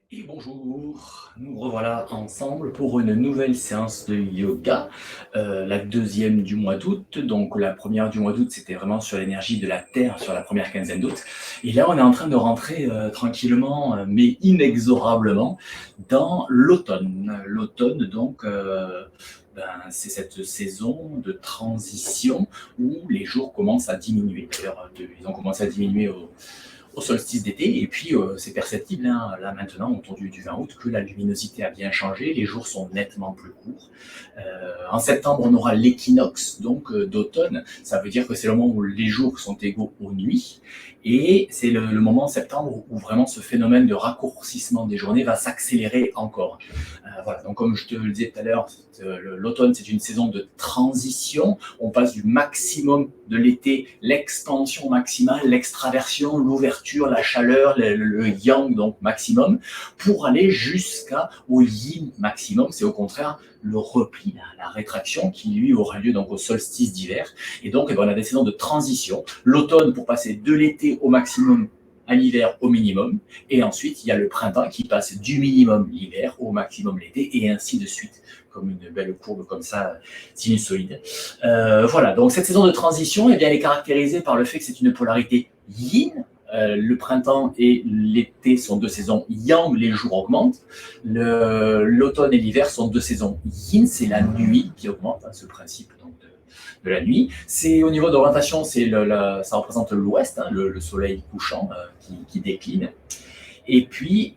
Et bonjour, nous revoilà ensemble pour une nouvelle séance de yoga, la deuxième du mois d'août. Donc la première du mois d'août, c'était vraiment sur l'énergie de la Terre sur la première quinzaine d'août. Et là, on est en train de rentrer tranquillement, mais inexorablement, dans l'automne. L'automne, donc, c'est cette saison de transition où les jours commencent à diminuer. D'ailleurs, ils ont commencé à diminuer au solstice d'été. Et puis, c'est perceptible, hein, là maintenant, autour du 20 août, que la luminosité a bien changé. Les jours sont nettement plus courts. En septembre, on aura l'équinoxe, donc d'automne. Ça veut dire que c'est le moment où les jours sont égaux aux nuits. Et c'est le moment en septembre où vraiment ce phénomène de raccourcissement des journées va s'accélérer encore. Voilà, donc comme je te le disais tout à l'heure, l'automne, c'est une saison de transition. On passe du maximum de l'été, l'expansion maximale, l'extraversion, l'ouverture, la chaleur, le yang, donc maximum, pour aller jusqu'au yin maximum. C'est au contraire le repli, la rétraction qui lui aura lieu donc au solstice d'hiver. Et donc, on a des saisons de transition. L'automne pour passer de l'été au maximum à l'hiver au minimum, et ensuite il y a le printemps qui passe du minimum l'hiver au maximum l'été, et ainsi de suite, comme une belle courbe comme ça, sinusoïde. Voilà, donc cette saison de transition, eh bien, elle est caractérisée par le fait que c'est une polarité yin. Le printemps et l'été sont deux saisons yang, les jours augmentent. L'automne et l'hiver sont deux saisons yin, c'est la nuit qui augmente, hein, ce principe donc, de la nuit. C'est au niveau d'orientation, ça représente l'ouest, hein, le soleil couchant qui décline. Et puis,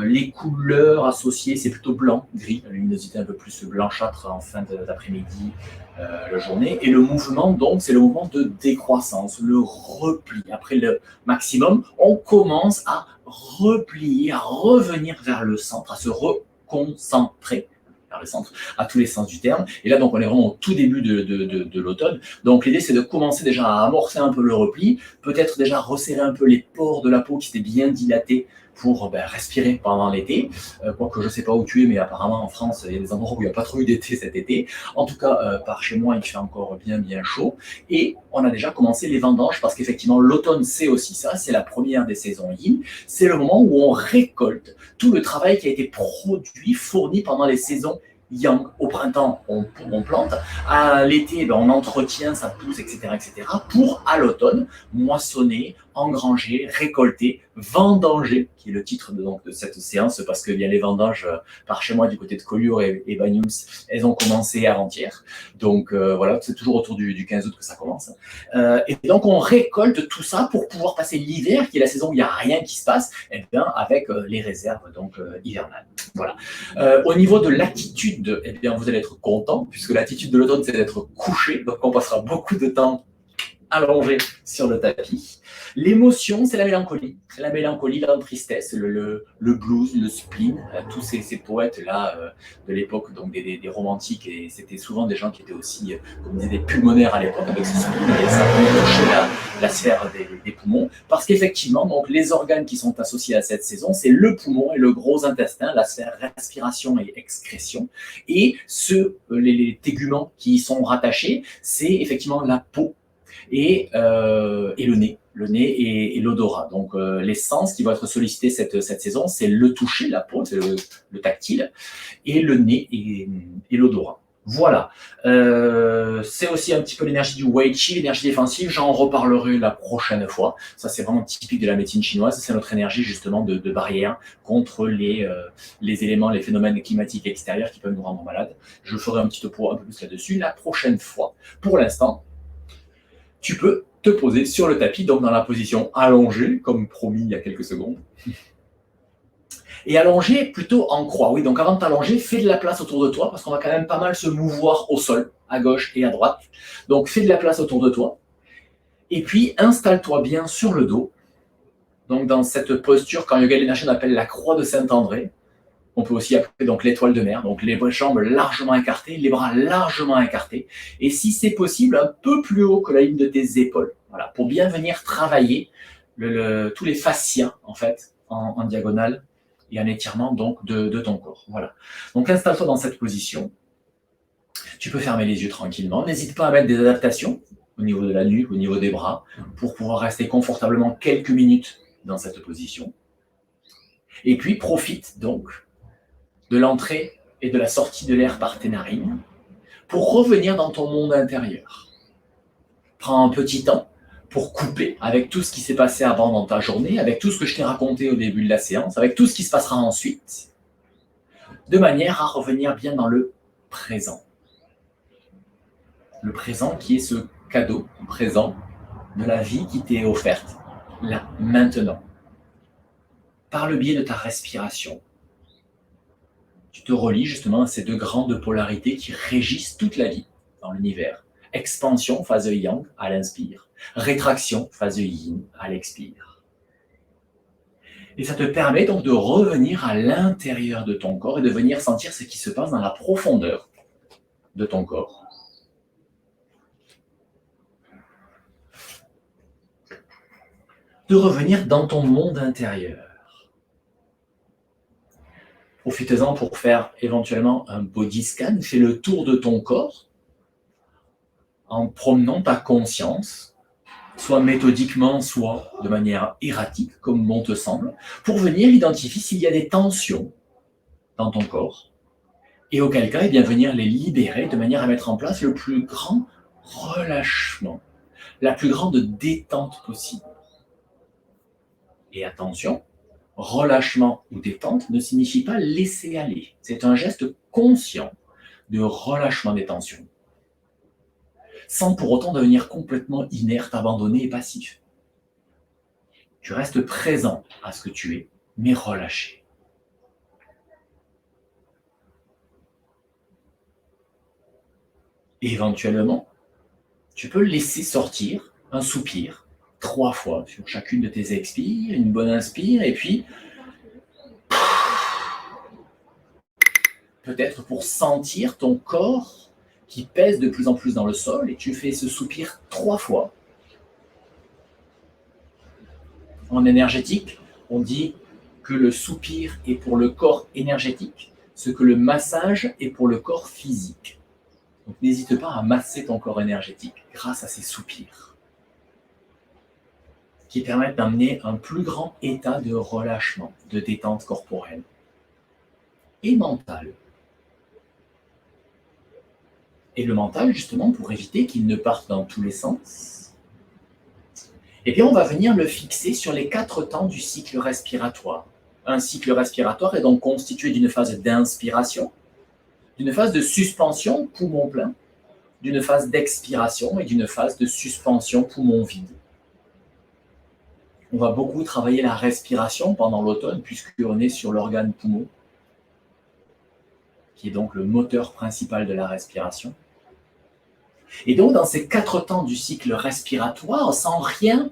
les couleurs associées, c'est plutôt blanc, gris, la luminosité un peu plus blanchâtre en fin d'après-midi, la journée. Et le mouvement, donc, c'est le mouvement de décroissance, le repli. Après le maximum, on commence à replier, à revenir vers le centre, à se reconcentrer vers le centre, à tous les sens du terme. Et là, donc, on est vraiment au tout début de l'automne. Donc, l'idée, c'est de commencer déjà à amorcer un peu le repli, peut-être déjà resserrer un peu les pores de la peau qui s'étaient bien dilatés pour respirer pendant l'été. Quoique je ne sais pas où tu es, mais apparemment en France, il y a des endroits où il n'y a pas trop eu d'été cet été. En tout cas, par chez moi, il fait encore bien chaud. Et on a déjà commencé les vendanges parce qu'effectivement, l'automne, c'est aussi ça. C'est la première des saisons yin. C'est le moment où on récolte tout le travail qui a été produit, fourni pendant les saisons yang. Au printemps, on plante. À l'été, on entretient, ça pousse, etc. Pour à l'automne, moissonner, engranger, récolter, vendanger, qui est le titre de cette séance, parce que bien, les vendanges par chez moi du côté de Collioure et Banyuls, elles ont commencé avant-hier. Donc voilà, c'est toujours autour du 15 août que ça commence. Et donc on récolte tout ça pour pouvoir passer l'hiver, qui est la saison où il n'y a rien qui se passe, et bien, avec les réserves donc hivernales. Voilà. Au niveau de l'attitude, eh bien, vous allez être content, puisque l'attitude de l'automne, c'est d'être couché. Donc, on passera beaucoup de temps allongé sur le tapis. L'émotion, c'est la mélancolie. C'est la mélancolie, la tristesse, le blues, le spleen, tous ces poètes-là de l'époque, donc des romantiques, et c'était souvent des gens qui étaient aussi, comme on disait, des pulmonaires à l'époque, avec ce spleen, et ça touchait la sphère des poumons, parce qu'effectivement, donc, les organes qui sont associés à cette saison, c'est le poumon et le gros intestin, la sphère respiration et excrétion, et les téguments qui y sont rattachés, c'est effectivement la peau, et le nez et l'odorat. Donc les sens qui vont être sollicités cette saison, c'est le toucher, la peau, c'est le tactile, et le nez et l'odorat. Voilà. C'est aussi un petit peu l'énergie du Wei Qi, l'énergie défensive. J'en reparlerai la prochaine fois. Ça, c'est vraiment typique de la médecine chinoise. C'est notre énergie justement de barrière contre les éléments, les phénomènes climatiques extérieurs qui peuvent nous rendre malades. Je ferai un petit topo un peu plus là-dessus la prochaine fois. Pour l'instant, tu peux te poser sur le tapis, donc dans la position allongée, comme promis il y a quelques secondes. Et allongé plutôt en croix. Oui, donc avant de t'allonger, fais de la place autour de toi, parce qu'on va quand même pas mal se mouvoir au sol, à gauche et à droite. Donc fais de la place autour de toi. Et puis installe-toi bien sur le dos. Donc dans cette posture qu'en yoga l'énergie on appelle la croix de Saint-André. On peut aussi appeler donc l'étoile de mer, donc les jambes largement écartées, les bras largement écartés. Et si c'est possible, un peu plus haut que la ligne de tes épaules. Voilà, pour bien venir travailler tous les fascias, en fait, en diagonale et en étirement donc de ton corps. Voilà. Donc installe-toi dans cette position. Tu peux fermer les yeux tranquillement. N'hésite pas à mettre des adaptations au niveau de la nuque, au niveau des bras, pour pouvoir rester confortablement quelques minutes dans cette position. Et puis, profite donc de l'entrée et de la sortie de l'air par tes narines pour revenir dans ton monde intérieur. Prends un petit temps pour couper avec tout ce qui s'est passé avant dans ta journée, avec tout ce que je t'ai raconté au début de la séance, avec tout ce qui se passera ensuite, de manière à revenir bien dans le présent. Le présent qui est ce cadeau présent de la vie qui t'est offerte, là, maintenant, par le biais de ta respiration. Tu te relis justement à ces deux grandes polarités qui régissent toute la vie dans l'univers. Expansion, phase yang, à l'inspire. Rétraction, phase yin, à l'expire. Et ça te permet donc de revenir à l'intérieur de ton corps et de venir sentir ce qui se passe dans la profondeur de ton corps. De revenir dans ton monde intérieur. Profitez-en pour faire éventuellement un body scan. Fais le tour de ton corps en promenant ta conscience, soit méthodiquement, soit de manière erratique, comme bon te semble, pour venir identifier s'il y a des tensions dans ton corps, et auquel cas, eh bien, venir les libérer de manière à mettre en place le plus grand relâchement, la plus grande détente possible. Et attention, relâchement ou détente ne signifie pas laisser aller. C'est un geste conscient de relâchement des tensions, sans pour autant devenir complètement inerte, abandonné et passif. Tu restes présent à ce que tu es, mais relâché. Et éventuellement, tu peux laisser sortir un soupir 3 fois sur chacune de tes expires, une bonne inspire, et puis peut-être pour sentir ton corps qui pèse de plus en plus dans le sol, et tu fais ce soupir 3 fois. En énergétique, on dit que le soupir est pour le corps énergétique, ce que le massage est pour le corps physique. Donc n'hésite pas à masser ton corps énergétique grâce à ces soupirs, qui permettent d'amener un plus grand état de relâchement, de détente corporelle et mentale. Et le mental, justement, pour éviter qu'il ne parte dans tous les sens, eh bien, on va venir le fixer sur les 4 temps du cycle respiratoire. Un cycle respiratoire est donc constitué d'une phase d'inspiration, d'une phase de suspension, poumon plein, d'une phase d'expiration et d'une phase de suspension, poumon vide. On va beaucoup travailler la respiration pendant l'automne, puisqu'on est sur l'organe poumon, qui est donc le moteur principal de la respiration. Et donc, dans ces 4 temps du cycle respiratoire, sans rien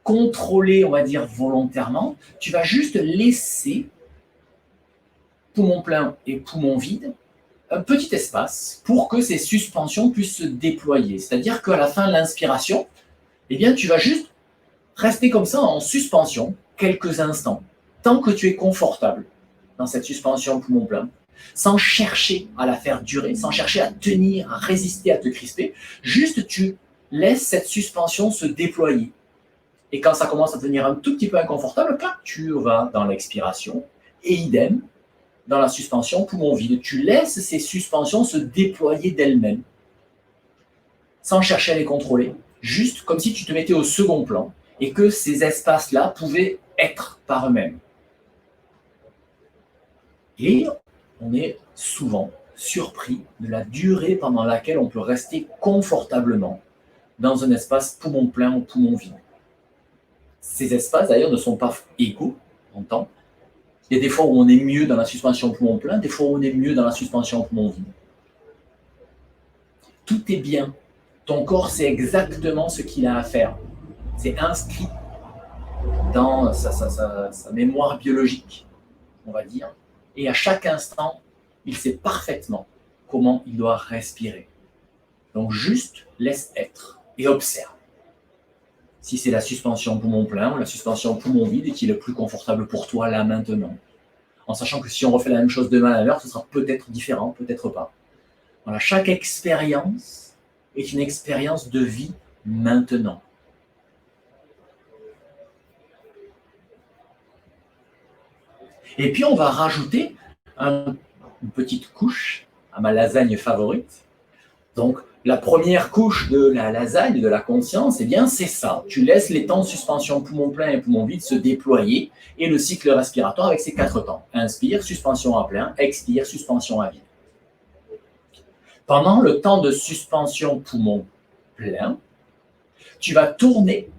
contrôler, on va dire, volontairement, tu vas juste laisser poumon plein et poumon vide un petit espace pour que ces suspensions puissent se déployer. C'est-à-dire qu'à la fin de l'inspiration, eh bien, tu vas juste rester comme ça en suspension quelques instants, tant que tu es confortable dans cette suspension poumon plein, sans chercher à la faire durer, sans chercher à tenir, à résister, à te crisper. Juste, tu laisses cette suspension se déployer. Et quand ça commence à devenir un tout petit peu inconfortable, tu vas dans l'expiration. Et idem, dans la suspension poumon vide. Tu laisses ces suspensions se déployer d'elles-mêmes, sans chercher à les contrôler. Juste comme si tu te mettais au second plan et que ces espaces-là pouvaient être par eux-mêmes. Et on est souvent surpris de la durée pendant laquelle on peut rester confortablement dans un espace poumon plein ou poumon vide. Ces espaces, d'ailleurs, ne sont pas égaux en temps. Il y a des fois où on est mieux dans la suspension poumon plein, des fois où on est mieux dans la suspension poumon vide. Tout est bien. Ton corps sait exactement ce qu'il a à faire. C'est inscrit dans sa mémoire biologique, on va dire. Et à chaque instant, il sait parfaitement comment il doit respirer. Donc juste laisse être et observe. Si c'est la suspension poumon plein ou la suspension poumon vide qui est le plus confortable pour toi là maintenant. En sachant que si on refait la même chose demain à l'heure, ce sera peut-être différent, peut-être pas. Voilà, chaque expérience est une expérience de vie maintenant. Et puis, on va rajouter une petite couche à ma lasagne favorite. Donc, la première couche de la lasagne, de la conscience, eh bien, c'est ça. Tu laisses les temps de suspension poumon plein et poumon vide se déployer et le cycle respiratoire avec ses 4 temps. Inspire, suspension à plein, expire, suspension à vide. Pendant le temps de suspension poumon plein, tu vas tourner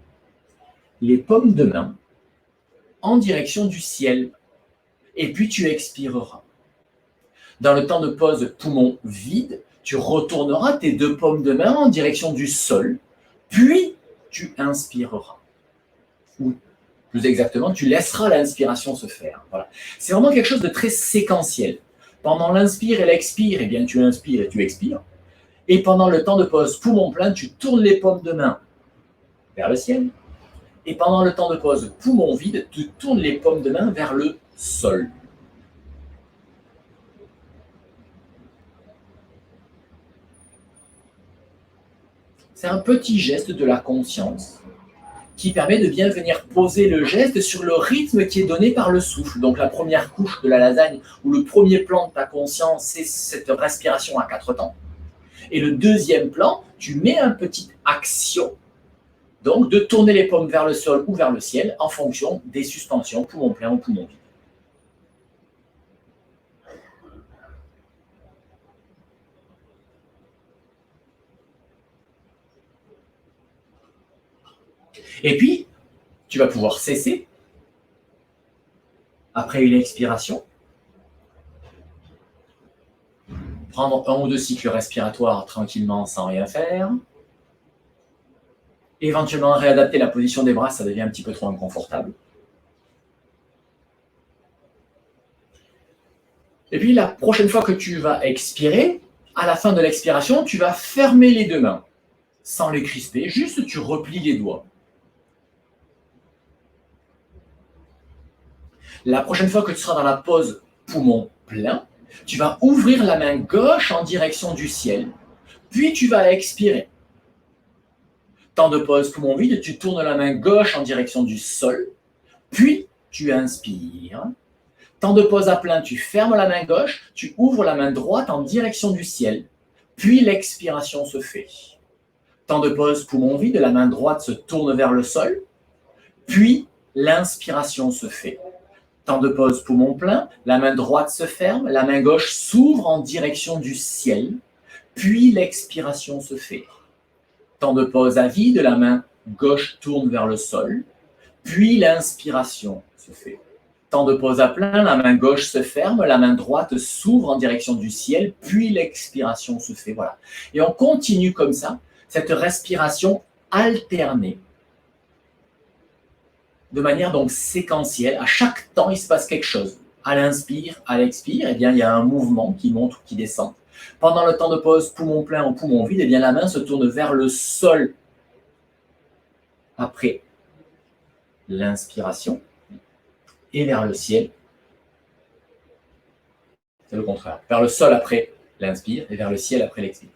les paumes de main en direction du ciel et puis tu expireras. Dans le temps de pause poumon vide, tu retourneras tes 2 paumes de main en direction du sol, puis tu inspireras. Ou plus exactement, tu laisseras l'inspiration se faire. Voilà. C'est vraiment quelque chose de très séquentiel. Pendant l'inspire et l'expire, eh bien, tu inspires et tu expires. Et pendant le temps de pause poumon plein, tu tournes les paumes de main vers le ciel. Et pendant le temps de pause poumon vide, tu tournes les paumes de main vers le sol. C'est un petit geste de la conscience qui permet de bien venir poser le geste sur le rythme qui est donné par le souffle. Donc la première couche de la lasagne, ou le premier plan de ta conscience, c'est cette respiration à 4 temps. Et le deuxième plan, tu mets une petite action, donc de tourner les paumes vers le sol ou vers le ciel en fonction des suspensions, poumon plein ou poumon vide. Et puis, tu vas pouvoir cesser après une expiration, prendre 1 ou 2 cycles respiratoires tranquillement sans rien faire, éventuellement réadapter la position des bras, ça devient un petit peu trop inconfortable. Et puis la prochaine fois que tu vas expirer, à la fin de l'expiration, tu vas fermer les 2 mains, sans les crisper, juste tu replies les doigts. La prochaine fois que tu seras dans la pause poumon plein, tu vas ouvrir la main gauche en direction du ciel, puis tu vas expirer. Temps de pause poumon vide, tu tournes la main gauche en direction du sol, puis tu inspires. Temps de pause à plein, tu fermes la main gauche, tu ouvres la main droite en direction du ciel, puis l'expiration se fait. Temps de pause poumon vide, la main droite se tourne vers le sol, puis l'inspiration se fait. Temps de pause poumon plein, la main droite se ferme, la main gauche s'ouvre en direction du ciel, puis l'expiration se fait. Temps de pause à vide, la main gauche tourne vers le sol, puis l'inspiration se fait. Temps de pause à plein, la main gauche se ferme, la main droite s'ouvre en direction du ciel, puis l'expiration se fait. Voilà. Et on continue comme ça, cette respiration alternée, de manière donc séquentielle. À chaque temps, il se passe quelque chose. À l'inspire, à l'expire, eh bien, il y a un mouvement qui monte ou qui descend. Pendant le temps de pause poumon plein ou poumon vide, eh bien, la main se tourne vers le sol après l'inspiration et vers le ciel. C'est le contraire. Vers le sol après l'inspire et vers le ciel après l'expire.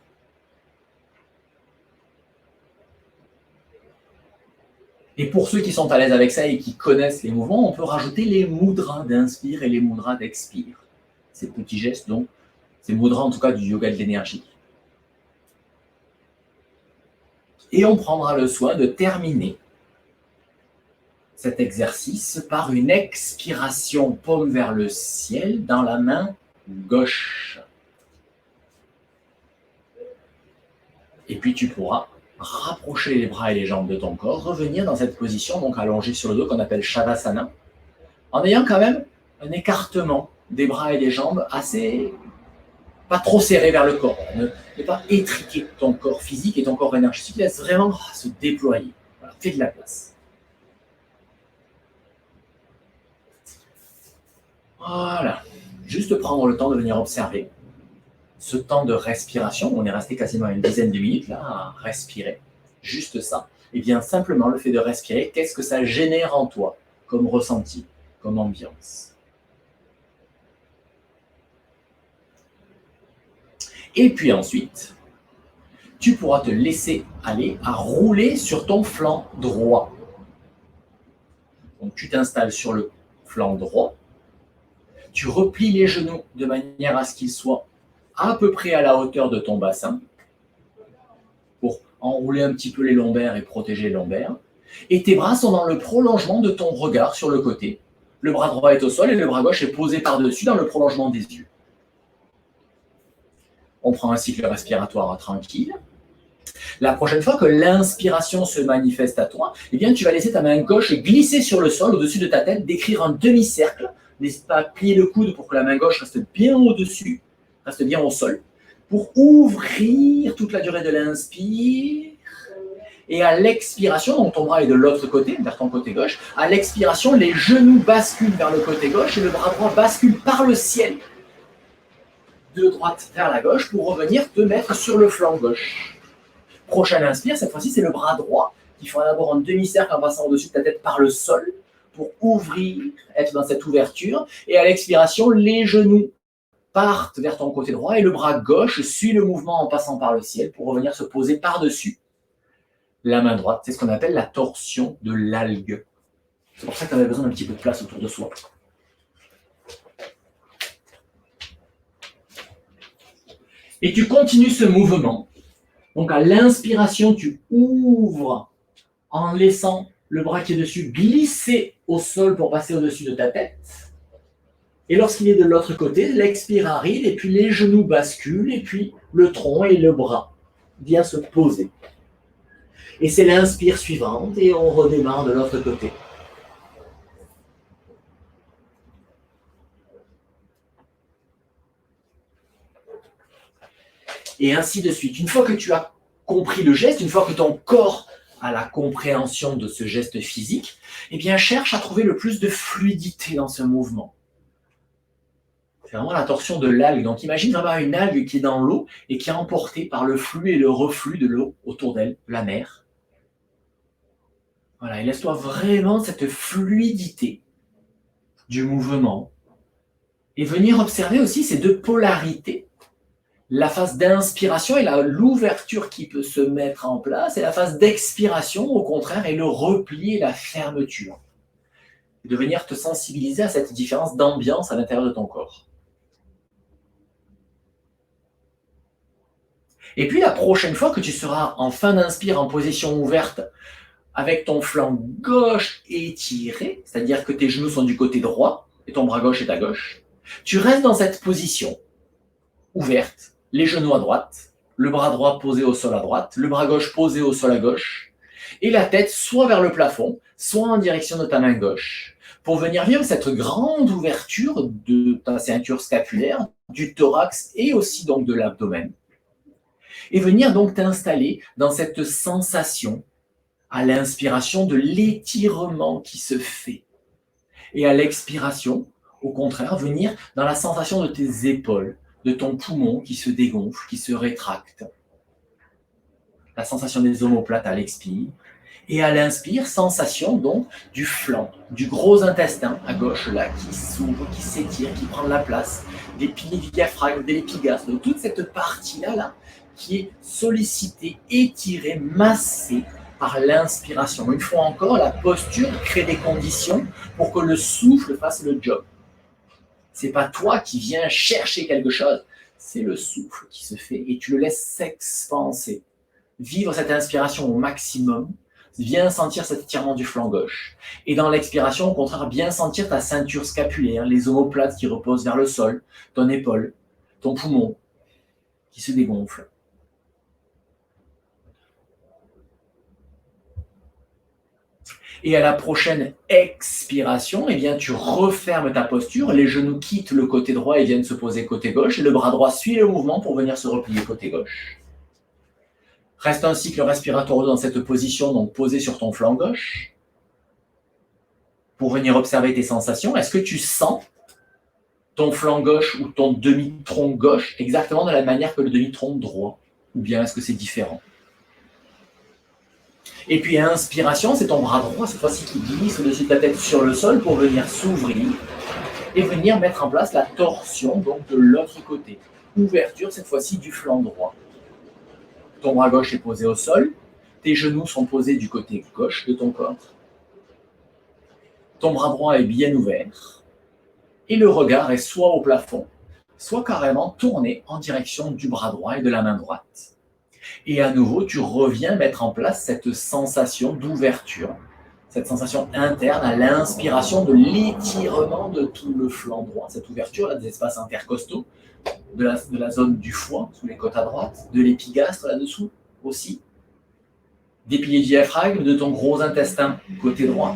Et pour ceux qui sont à l'aise avec ça et qui connaissent les mouvements, on peut rajouter les mudras d'inspire et les mudras d'expire. Ces petits gestes, donc, ces mudras en tout cas du yoga de l'énergie. Et on prendra le soin de terminer cet exercice par une expiration paume vers le ciel dans la main gauche. Et puis tu pourras rapprocher les bras et les jambes de ton corps, revenir dans cette position, donc allongée sur le dos, qu'on appelle Shavasana, en ayant quand même un écartement des bras et des jambes assez, pas trop serré vers le corps. Ne pas étriquer ton corps physique et ton corps énergétique, laisse vraiment se déployer. Voilà, fais de la place. Voilà, juste prendre le temps de venir observer ce temps de respiration. On est resté quasiment une dizaine de minutes là à respirer, juste ça. Et bien simplement le fait de respirer, qu'est-ce que ça génère en toi comme ressenti, comme ambiance. Et puis ensuite, tu pourras te laisser aller à rouler sur ton flanc droit. Donc tu t'installes sur le flanc droit, Tu replies les genoux de manière à ce qu'ils soient à peu près à la hauteur de ton bassin pour enrouler un petit peu les lombaires et protéger les lombaires. Et tes bras sont dans le prolongement de ton regard sur le côté. Le bras droit est au sol et le bras gauche est posé par-dessus dans le prolongement des yeux. On prend un cycle respiratoire tranquille. La prochaine fois que l'inspiration se manifeste à toi, eh bien, tu vas laisser ta main gauche glisser sur le sol au-dessus de ta tête, décrire un demi-cercle. N'hésite pas à plier le coude pour que la main gauche reste bien au-dessus, reste bien au sol, pour ouvrir toute la durée de l'inspire. Et à l'expiration, donc ton bras est de l'autre côté, vers ton côté gauche, à l'expiration, les genoux basculent vers le côté gauche et le bras droit bascule par le ciel de droite vers la gauche pour revenir te mettre sur le flanc gauche. Prochaine inspire, cette fois-ci, c'est le bras droit qui fera d'abord un demi-cercle en passant au-dessus de ta tête par le sol pour ouvrir, être dans cette ouverture. Et à l'expiration, les genoux partent vers ton côté droit et le bras gauche suit le mouvement en passant par le ciel pour revenir se poser par-dessus la main droite. C'est ce qu'on appelle la torsion de l'algue. C'est pour ça que tu avais besoin d'un petit peu de place autour de soi. Et tu continues ce mouvement. Donc à l'inspiration, tu ouvres en laissant le bras qui est dessus glisser au sol pour passer au-dessus de ta tête. Et lorsqu'il est de l'autre côté, l'expire arrive et puis les genoux basculent et puis le tronc et le bras viennent se poser. Et c'est l'inspire suivante et on redémarre de l'autre côté. Et ainsi de suite. Une fois que tu as compris le geste, une fois que ton corps a la compréhension de ce geste physique, eh bien, cherche à trouver le plus de fluidité dans ce mouvement. C'est vraiment la torsion de l'algue. Donc, imagine vraiment une algue qui est dans l'eau et qui est emportée par le flux et le reflux de l'eau autour d'elle, la mer. Voilà, et laisse-toi vraiment cette fluidité du mouvement et venir observer aussi ces deux polarités. La phase d'inspiration et l'ouverture qui peut se mettre en place, et la phase d'expiration, au contraire, est le repli et la fermeture. De venir te sensibiliser à cette différence d'ambiance à l'intérieur de ton corps. Et puis la prochaine fois que tu seras en fin d'inspire en position ouverte, avec ton flanc gauche étiré, c'est-à-dire que tes genoux sont du côté droit et ton bras gauche est à gauche, tu restes dans cette position ouverte, les genoux à droite, le bras droit posé au sol à droite, le bras gauche posé au sol à gauche, et la tête soit vers le plafond, soit en direction de ta main gauche, pour venir vivre cette grande ouverture de ta ceinture scapulaire, du thorax et aussi donc de l'abdomen, et venir donc t'installer dans cette sensation à l'inspiration de l'étirement qui se fait, et à l'expiration, au contraire, venir dans la sensation de tes épaules, de ton poumon qui se dégonfle, qui se rétracte. La sensation des omoplates à l'expire. Et à l'inspire, sensation donc du flanc, du gros intestin à gauche là, qui s'ouvre, qui s'étire, qui prend la place, des piliers du diaphragme, de l'épigaste, de toute cette partie-là là, qui est sollicitée, étirée, massée par l'inspiration. Une fois encore, la posture crée des conditions pour que le souffle fasse le job. C'est pas toi qui viens chercher quelque chose, c'est le souffle qui se fait et tu le laisses s'expanser. Vivre cette inspiration au maximum, viens sentir cet étirement du flanc gauche. Et dans l'expiration, au contraire, bien sentir ta ceinture scapulaire, les omoplates qui reposent vers le sol, ton épaule, ton poumon qui se dégonfle. Et à la prochaine expiration, eh bien, tu refermes ta posture, les genoux quittent le côté droit et viennent se poser côté gauche, et le bras droit suit le mouvement pour venir se replier côté gauche. Reste un cycle respiratoire dans cette position, donc posé sur ton flanc gauche, pour venir observer tes sensations. Est-ce que tu sens ton flanc gauche ou ton demi-tronc gauche exactement de la manière que le demi-tronc droit, ou bien est-ce que c'est différent? Et puis inspiration, c'est ton bras droit, cette fois-ci qui glisse au-dessus de ta tête sur le sol pour venir s'ouvrir et venir mettre en place la torsion donc de l'autre côté. Ouverture cette fois-ci du flanc droit. Ton bras gauche est posé au sol, tes genoux sont posés du côté gauche de ton corps. Ton bras droit est bien ouvert Et le regard est soit au plafond, soit carrément tourné en direction du bras droit et de la main droite. Et à nouveau, tu reviens mettre en place cette sensation d'ouverture, cette sensation interne à l'inspiration de l'étirement de tout le flanc droit, cette ouverture là, des espaces intercostaux, de la zone du foie, sous les côtes à droite, de l'épigastre là-dessous aussi, des piliers diaphragme, de ton gros intestin côté droit.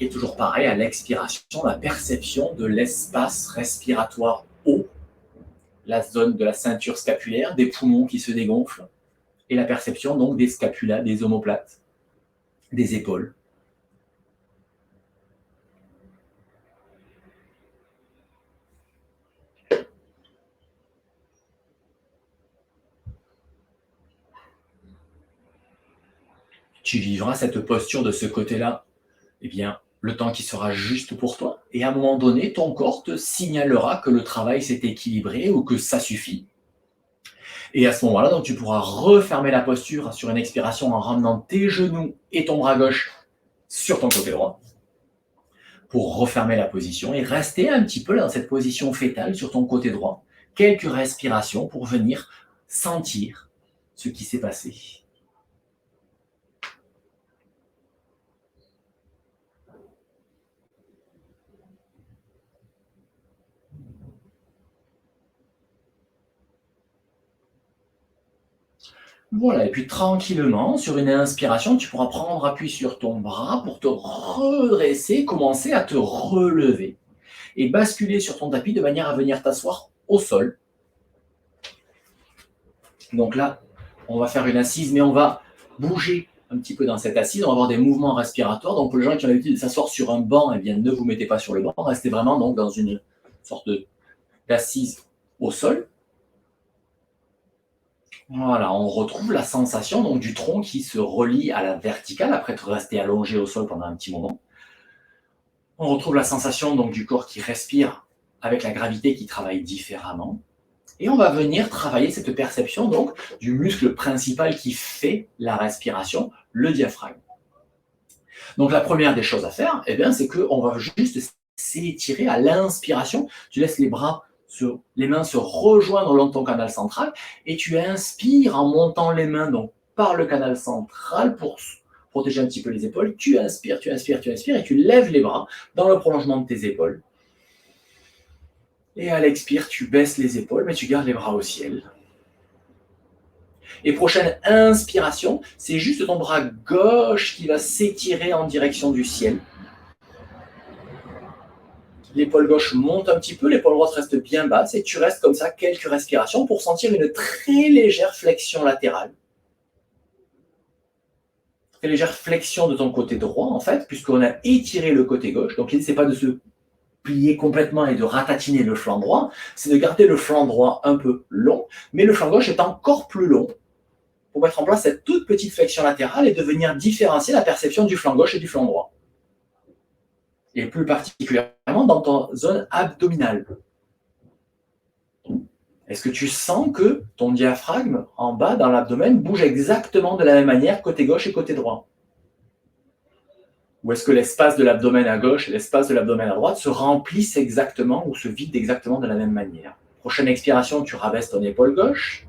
Et toujours pareil, à l'expiration, la perception de l'espace respiratoire haut, la zone de la ceinture scapulaire, des poumons qui se dégonflent, et la perception donc des scapulas, des omoplates, des épaules. Tu vivras cette posture de ce côté-là, eh bien, le temps qui sera juste pour toi. Et à un moment donné, ton corps te signalera que le travail s'est équilibré ou que ça suffit. Et à ce moment-là, donc, tu pourras refermer la posture sur une expiration en ramenant tes genoux et ton bras gauche sur ton côté droit pour refermer la position et rester un petit peu dans cette position fétale sur ton côté droit. Quelques respirations pour venir sentir ce qui s'est passé. Voilà, et puis tranquillement, sur une inspiration, tu pourras prendre appui sur ton bras pour te redresser, commencer à te relever et basculer sur ton tapis de manière à venir t'asseoir au sol. Donc là, on va faire une assise, mais on va bouger un petit peu dans cette assise, on va avoir des mouvements respiratoires. Donc pour les gens qui ont l'habitude de s'asseoir sur un banc, eh bien ne vous mettez pas sur le banc, restez vraiment donc dans une sorte d'assise au sol. Voilà, on retrouve la sensation donc, du tronc qui se relie à la verticale après être resté allongé au sol pendant un petit moment. On retrouve la sensation donc, du corps qui respire avec la gravité qui travaille différemment. Et on va venir travailler cette perception donc, du muscle principal qui fait la respiration, le diaphragme. Donc la première des choses à faire, eh bien, c'est qu'on va juste s'étirer à l'inspiration. Tu laisses les mains se rejoindre le long de ton canal central et tu inspires en montant les mains donc, par le canal central pour protéger un petit peu les épaules. Tu inspires, tu inspires, tu inspires et tu lèves les bras dans le prolongement de tes épaules. Et à l'expire, tu baisses les épaules, mais tu gardes les bras au ciel. Et prochaine inspiration, c'est juste ton bras gauche qui va s'étirer en direction du ciel. L'épaule gauche monte un petit peu, l'épaule droite reste bien basse et tu restes comme ça quelques respirations pour sentir une très légère flexion latérale. Très légère flexion de ton côté droit en fait, puisqu'on a étiré le côté gauche. Donc l'idée, c'est pas de se plier complètement et de ratatiner le flanc droit, c'est de garder le flanc droit un peu long, mais le flanc gauche est encore plus long pour mettre en place cette toute petite flexion latérale et de venir différencier la perception du flanc gauche et du flanc droit. Et plus particulièrement dans ta zone abdominale. Est-ce que tu sens que ton diaphragme en bas dans l'abdomen bouge exactement de la même manière côté gauche et côté droit? Ou est-ce que l'espace de l'abdomen à gauche et l'espace de l'abdomen à droite se remplissent exactement ou se vident exactement de la même manière? Prochaine expiration, tu rabaisses ton épaule gauche.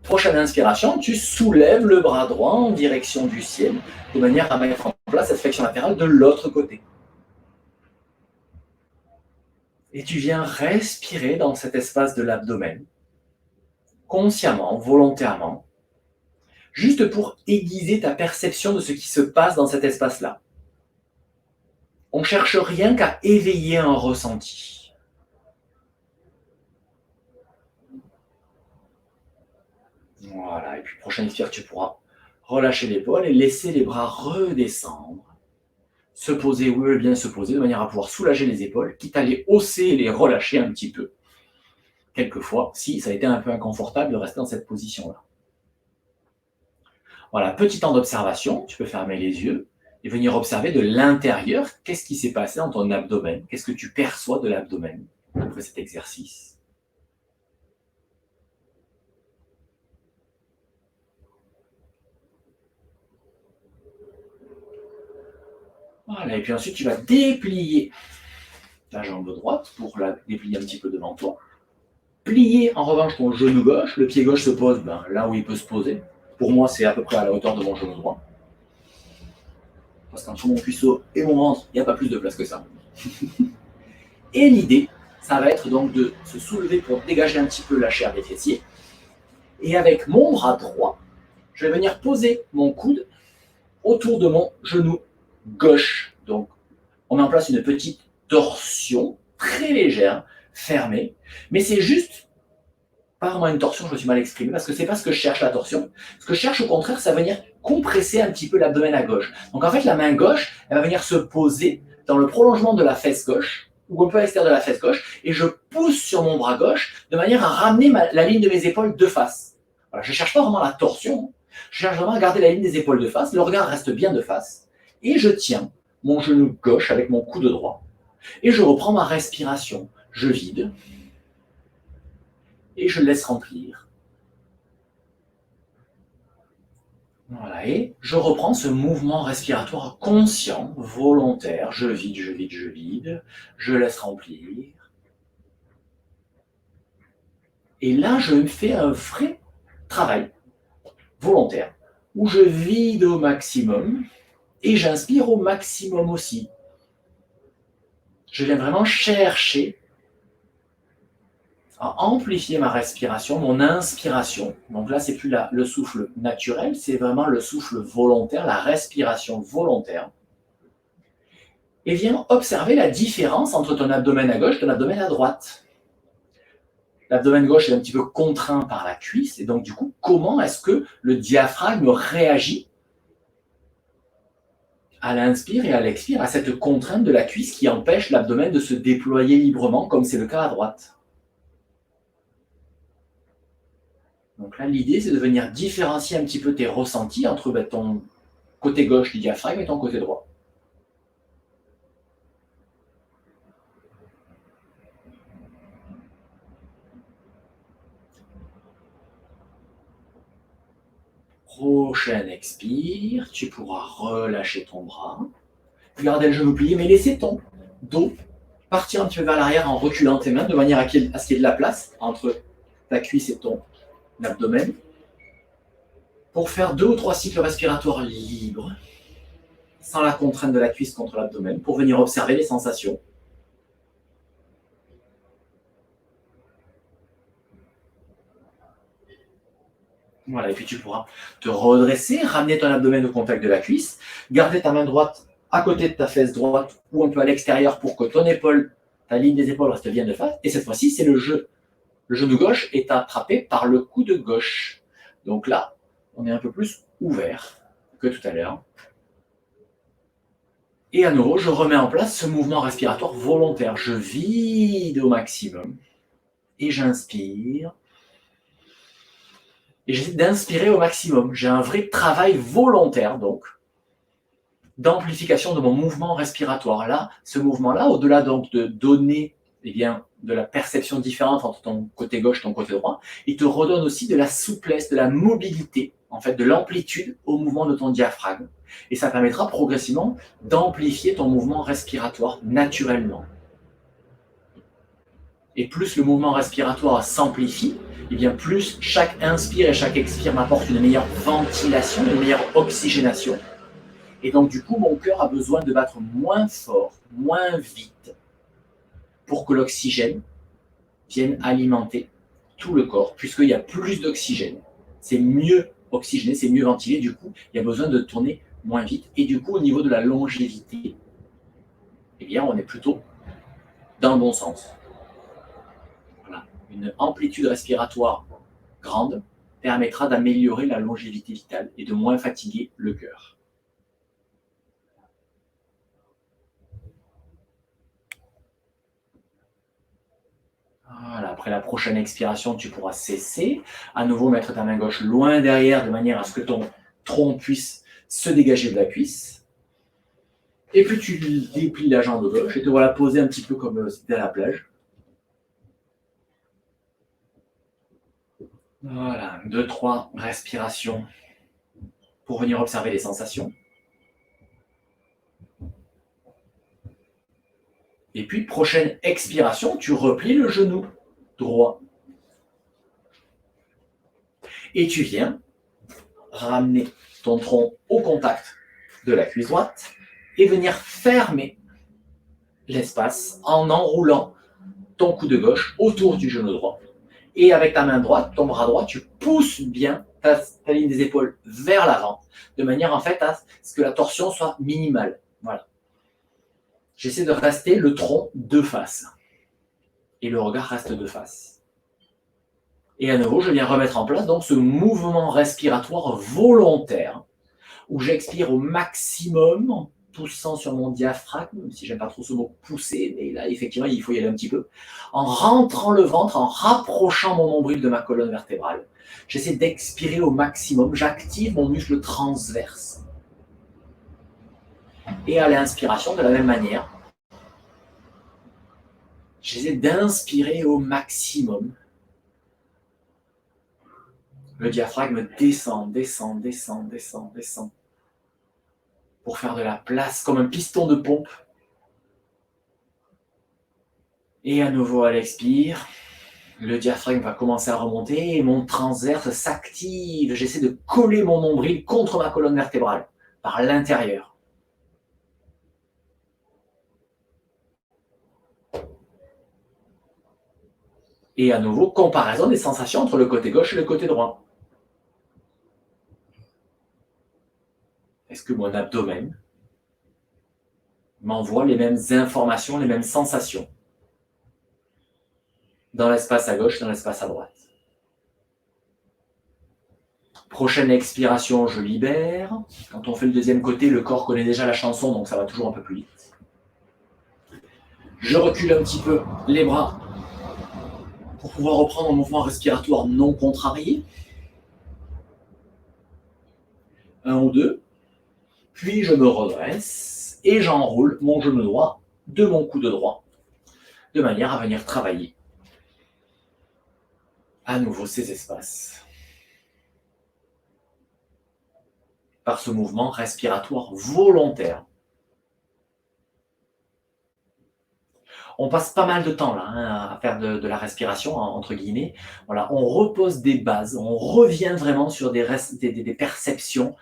Prochaine inspiration, tu soulèves le bras droit en direction du ciel de manière à mettre en place cette flexion latérale de l'autre côté. Et tu viens respirer dans cet espace de l'abdomen, consciemment, volontairement, juste pour aiguiser ta perception de ce qui se passe dans cet espace-là. On ne cherche rien qu'à éveiller un ressenti. Voilà, et puis prochaine expire, tu pourras relâcher l'épaule et laisser les bras redescendre. Se poser, oui, bien se poser, de manière à pouvoir soulager les épaules, quitte à les hausser et les relâcher un petit peu. Quelquefois, si ça a été un peu inconfortable de rester dans cette position-là. Voilà, petit temps d'observation, tu peux fermer les yeux et venir observer de l'intérieur qu'est-ce qui s'est passé dans ton abdomen, qu'est-ce que tu perçois de l'abdomen après cet exercice. Voilà, et puis ensuite, tu vas déplier ta jambe droite pour la déplier un petit peu devant toi. Plier en revanche ton genou gauche. Le pied gauche se pose là où il peut se poser. Pour moi, c'est à peu près à la hauteur de mon genou droit. Parce qu'entre mon cuisseau et mon ventre, il n'y a pas plus de place que ça. Et l'idée, ça va être donc de se soulever pour dégager un petit peu la chair des fessiers. Et avec mon bras droit, je vais venir poser mon coude autour de mon genou gauche. Donc, on met en place une petite torsion très légère, fermée. Mais c'est juste, pas vraiment une torsion, je me suis mal exprimé, parce que c'est pas ce que je cherche, la torsion. Ce que je cherche, au contraire, ça va venir compresser un petit peu l'abdomen à gauche. Donc, en fait, la main gauche, elle va venir se poser dans le prolongement de la fesse gauche, ou un peu à l'extérieur de la fesse gauche, et je pousse sur mon bras gauche de manière à ramener la ligne de mes épaules de face. Voilà, je ne cherche pas vraiment la torsion, je cherche vraiment à garder la ligne des épaules de face, le regard reste bien de face, et je tiens mon genou gauche avec mon coude droit, et je reprends ma respiration. Je vide, et je laisse remplir. Voilà, et je reprends ce mouvement respiratoire conscient, volontaire. Je vide, je vide, je vide, je laisse remplir. Et là, je me fais un vrai travail volontaire, où je vide au maximum, et j'inspire au maximum aussi. Je viens vraiment chercher à amplifier ma respiration, mon inspiration. Donc là, c'est plus le souffle naturel, c'est vraiment le souffle volontaire, la respiration volontaire. Et viens observer la différence entre ton abdomen à gauche et ton abdomen à droite. L'abdomen gauche est un petit peu contraint par la cuisse, et donc du coup, comment est-ce que le diaphragme réagit à l'inspire et à l'expire, à cette contrainte de la cuisse qui empêche l'abdomen de se déployer librement, comme c'est le cas à droite. Donc là, l'idée, c'est de venir différencier un petit peu tes ressentis entre ton côté gauche du diaphragme et ton côté droit. Prochaine expire, tu pourras relâcher ton bras. Gardez le genou plié, mais laissez ton dos partir un petit peu vers l'arrière en reculant tes mains de manière à ce qu'il y ait de la place entre ta cuisse et ton abdomen. Pour faire 2 ou 3 cycles respiratoires libres, sans la contrainte de la cuisse contre l'abdomen, pour venir observer les sensations. Voilà, et puis tu pourras te redresser, ramener ton abdomen au contact de la cuisse, garder ta main droite à côté de ta fesse droite ou un peu à l'extérieur pour que ton épaule, ta ligne des épaules reste bien de face. Et cette fois-ci, c'est le genou gauche est attrapé par le coude gauche. Donc là, on est un peu plus ouvert que tout à l'heure. Et à nouveau, je remets en place ce mouvement respiratoire volontaire. Je vide au maximum et j'inspire. Et j'essaie d'inspirer au maximum. J'ai un vrai travail volontaire, donc, d'amplification de mon mouvement respiratoire. Là, ce mouvement-là, au-delà donc de donner de la perception différente entre ton côté gauche et ton côté droit, il te redonne aussi de la souplesse, de la mobilité, en fait, de l'amplitude au mouvement de ton diaphragme. Et ça permettra progressivement d'amplifier ton mouvement respiratoire naturellement. Et plus le mouvement respiratoire s'amplifie, et bien plus chaque inspire et chaque expire m'apporte une meilleure ventilation, une meilleure oxygénation. Et donc du coup, mon cœur a besoin de battre moins fort, moins vite, pour que l'oxygène vienne alimenter tout le corps, puisqu'il y a plus d'oxygène. C'est mieux oxygéné, c'est mieux ventilé, du coup, il y a besoin de tourner moins vite. Et du coup, au niveau de la longévité, eh bien, on est plutôt dans le bon sens. Voilà. Une amplitude respiratoire grande permettra d'améliorer la longévité vitale et de moins fatiguer le cœur. Voilà. Après la prochaine expiration, tu pourras cesser. À nouveau, mettre ta main gauche loin derrière de manière à ce que ton tronc puisse se dégager de la cuisse. Et puis tu déplies la jambe gauche et te voilà poser un petit peu comme si tu étais à la plage. Voilà, 2-3 respirations pour venir observer les sensations. Et puis, prochaine expiration, tu replies le genou droit. Et tu viens ramener ton tronc au contact de la cuisse droite et venir fermer l'espace en enroulant ton coude gauche autour du genou droit. Et avec ta main droite, ton bras droit, tu pousses bien ta ligne des épaules vers l'avant, de manière en fait à ce que la torsion soit minimale. Voilà. J'essaie de rester le tronc de face. Et le regard reste de face. Et à nouveau, je viens remettre en place donc ce mouvement respiratoire volontaire, où j'expire au maximum, en poussant sur mon diaphragme, même si j'aime pas trop ce mot pousser, mais là, effectivement, il faut y aller un petit peu, en rentrant le ventre, en rapprochant mon nombril de ma colonne vertébrale. J'essaie d'expirer au maximum, j'active mon muscle transverse. Et à l'inspiration, de la même manière, j'essaie d'inspirer au maximum. Le diaphragme descend, descend, descend, descend, descend, pour faire de la place comme un piston de pompe. Et à nouveau à l'expire, le diaphragme va commencer à remonter et mon transverse s'active. J'essaie de coller mon nombril contre ma colonne vertébrale, par l'intérieur. Et à nouveau, comparaison des sensations entre le côté gauche et le côté droit. Est-ce que mon abdomen m'envoie les mêmes informations, les mêmes sensations dans l'espace à gauche, dans l'espace à droite? Prochaine expiration, je libère. Quand on fait le deuxième côté, le corps connaît déjà la chanson, donc ça va toujours un peu plus vite. Je recule un petit peu les bras pour pouvoir reprendre un mouvement respiratoire non contrarié. 1 ou 2. Puis je me redresse et j'enroule mon genou droit de mon coude droit, de manière à venir travailler à nouveau ces espaces. Par ce mouvement respiratoire volontaire. On passe pas mal de temps là à faire de la respiration, entre guillemets. Voilà, on repose des bases, on revient vraiment sur des perceptions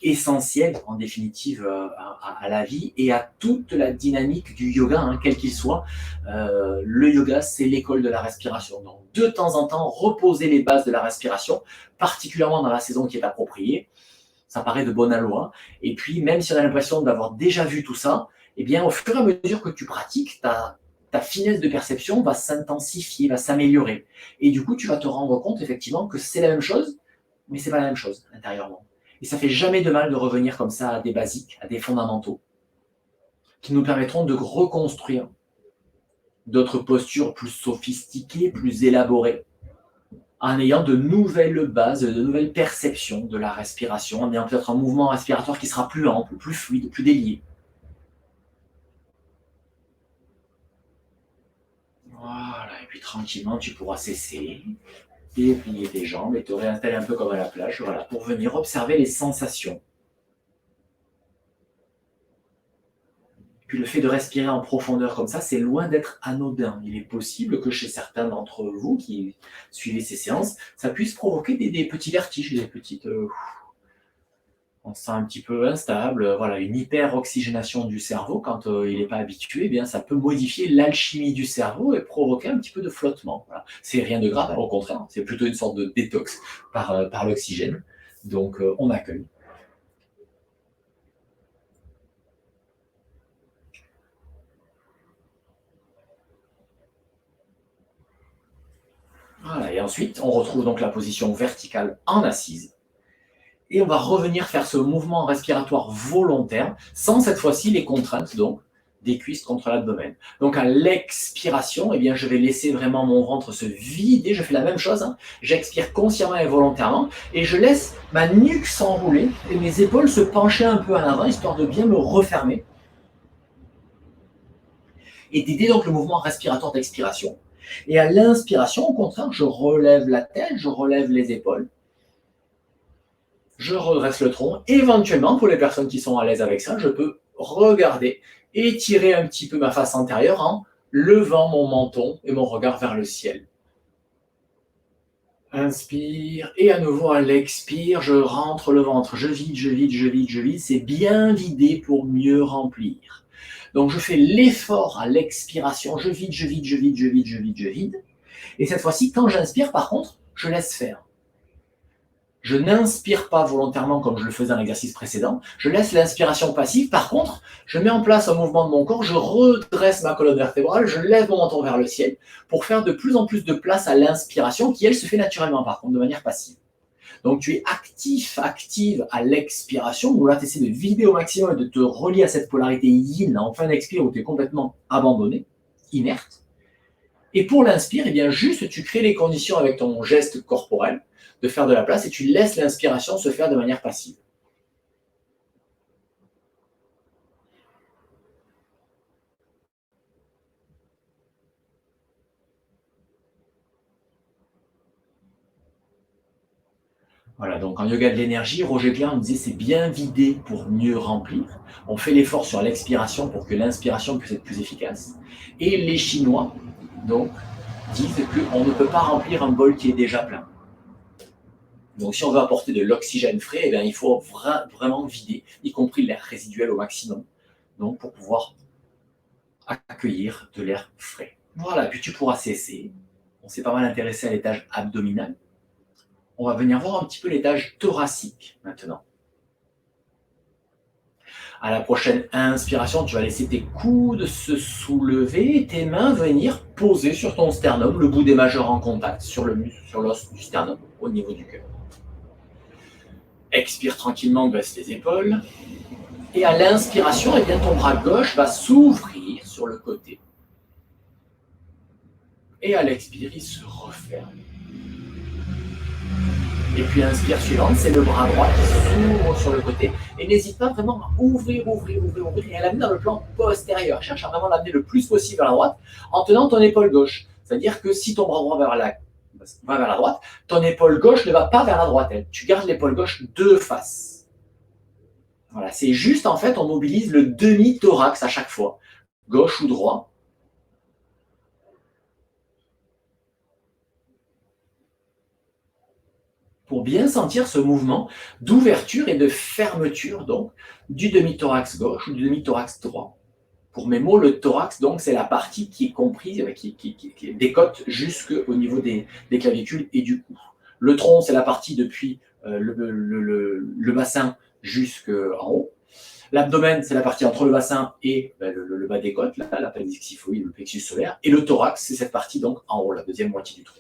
essentielles, en définitive, à la vie et à toute la dynamique du yoga, quel qu'il soit. Le yoga, c'est l'école de la respiration. Donc, de temps en temps, reposer les bases de la respiration, particulièrement dans la saison qui est appropriée. Ça paraît de bonne loi. Et puis, même si on a l'impression d'avoir déjà vu tout ça, eh bien, au fur et à mesure que tu pratiques, ta finesse de perception va s'intensifier, va s'améliorer. Et du coup, tu vas te rendre compte, effectivement, que c'est la même chose, mais c'est pas la même chose, intérieurement. Et ça fait jamais de mal de revenir comme ça à des basiques, à des fondamentaux, qui nous permettront de reconstruire d'autres postures plus sophistiquées, plus élaborées, en ayant de nouvelles bases, de nouvelles perceptions de la respiration, en ayant peut-être un mouvement respiratoire qui sera plus ample, plus fluide, plus délié. Voilà, et puis tranquillement, tu pourras cesser, déplier tes jambes et te réinstaller un peu comme à la plage, voilà, pour venir observer les sensations. Puis le fait de respirer en profondeur comme ça, c'est loin d'être anodin. Il est possible que chez certains d'entre vous qui suivez ces séances, ça puisse provoquer des petits vertiges, des petites... on se sent un petit peu instable, voilà, une hyperoxygénation du cerveau, quand il n'est pas habitué, eh bien, ça peut modifier l'alchimie du cerveau et provoquer un petit peu de flottement. Voilà. C'est rien de grave, au contraire, c'est plutôt une sorte de détox par l'oxygène. Donc, on accueille. Voilà, et ensuite, on retrouve donc la position verticale en assise. Et on va revenir faire ce mouvement respiratoire volontaire, sans cette fois-ci les contraintes donc des cuisses contre l'abdomen. Donc à l'expiration, eh bien, je vais laisser vraiment mon ventre se vider. Je fais la même chose, j'expire consciemment et volontairement, et je laisse ma nuque s'enrouler et mes épaules se pencher un peu en avant, histoire de bien me refermer. Et d'aider donc le mouvement respiratoire d'expiration. Et à l'inspiration, au contraire, je relève la tête, je relève les épaules, je redresse le tronc. Éventuellement, pour les personnes qui sont à l'aise avec ça, je peux regarder, étirer un petit peu ma face antérieure en levant mon menton et mon regard vers le ciel. Inspire et à nouveau à l'expire, je rentre le ventre, je vide, je vide, je vide, je vide. C'est bien vidé pour mieux remplir. Donc je fais l'effort à l'expiration, je vide, je vide, je vide, je vide, je vide, je vide. Et cette fois-ci, quand j'inspire, par contre, je laisse faire. Je n'inspire pas volontairement comme je le faisais dans l'exercice précédent. Je laisse l'inspiration passive. Par contre, je mets en place un mouvement de mon corps, je redresse ma colonne vertébrale, je lève mon menton vers le ciel pour faire de plus en plus de place à l'inspiration qui, elle, se fait naturellement, par contre, de manière passive. Donc, tu es actif, active à l'expiration, où là, tu essaies de vider au maximum et de te relier à cette polarité yin en fin d'expire où tu es complètement abandonné, inerte. Et pour l'inspire, eh bien, juste tu crées les conditions avec ton geste corporel de faire de la place et tu laisses l'inspiration se faire de manière passive. Voilà, donc en yoga de l'énergie, Roger Clair nous disait c'est bien vider pour mieux remplir. On fait l'effort sur l'expiration pour que l'inspiration puisse être plus efficace. Et les Chinois, donc, disent qu'on ne peut pas remplir un bol qui est déjà plein. Donc si on veut apporter de l'oxygène frais, eh bien, il faut vraiment vider, y compris l'air résiduel au maximum, donc pour pouvoir accueillir de l'air frais. Voilà, puis tu pourras cesser. On s'est pas mal intéressé à l'étage abdominal. On va venir voir un petit peu l'étage thoracique maintenant. À la prochaine inspiration, tu vas laisser tes coudes se soulever et tes mains venir poser sur ton sternum, le bout des majeurs en contact sur l'os du sternum au niveau du cœur. Expire tranquillement, baisse les épaules. Et à l'inspiration, eh bien, ton bras gauche va s'ouvrir sur le côté. Et à l'expire, il se referme. Et puis l'inspire suivante, c'est le bras droit qui s'ouvre sur le côté. Et n'hésite pas vraiment à ouvrir et à l'amener dans le plan postérieur. Cherche à vraiment l'amener le plus possible vers la droite en tenant ton épaule gauche. C'est-à-dire que si ton bras droit va vers la droite, ton épaule gauche ne va pas vers la droite. Tu gardes l'épaule gauche de face. Voilà, c'est juste en fait, on mobilise le demi-thorax à chaque fois, gauche ou droit. Pour bien sentir ce mouvement d'ouverture et de fermeture donc du demi-thorax gauche ou du demi-thorax droit. Pour mes mots, le thorax, donc, c'est la partie qui est comprise, qui décote jusqu'au niveau des clavicules et du cou. Le tronc, c'est la partie depuis le bassin jusqu'en haut. L'abdomen, c'est la partie entre le bassin et le bas des côtes, l'appendice xiphoïde, le plexus solaire. Et le thorax, c'est cette partie donc en haut, la deuxième moitié du tronc.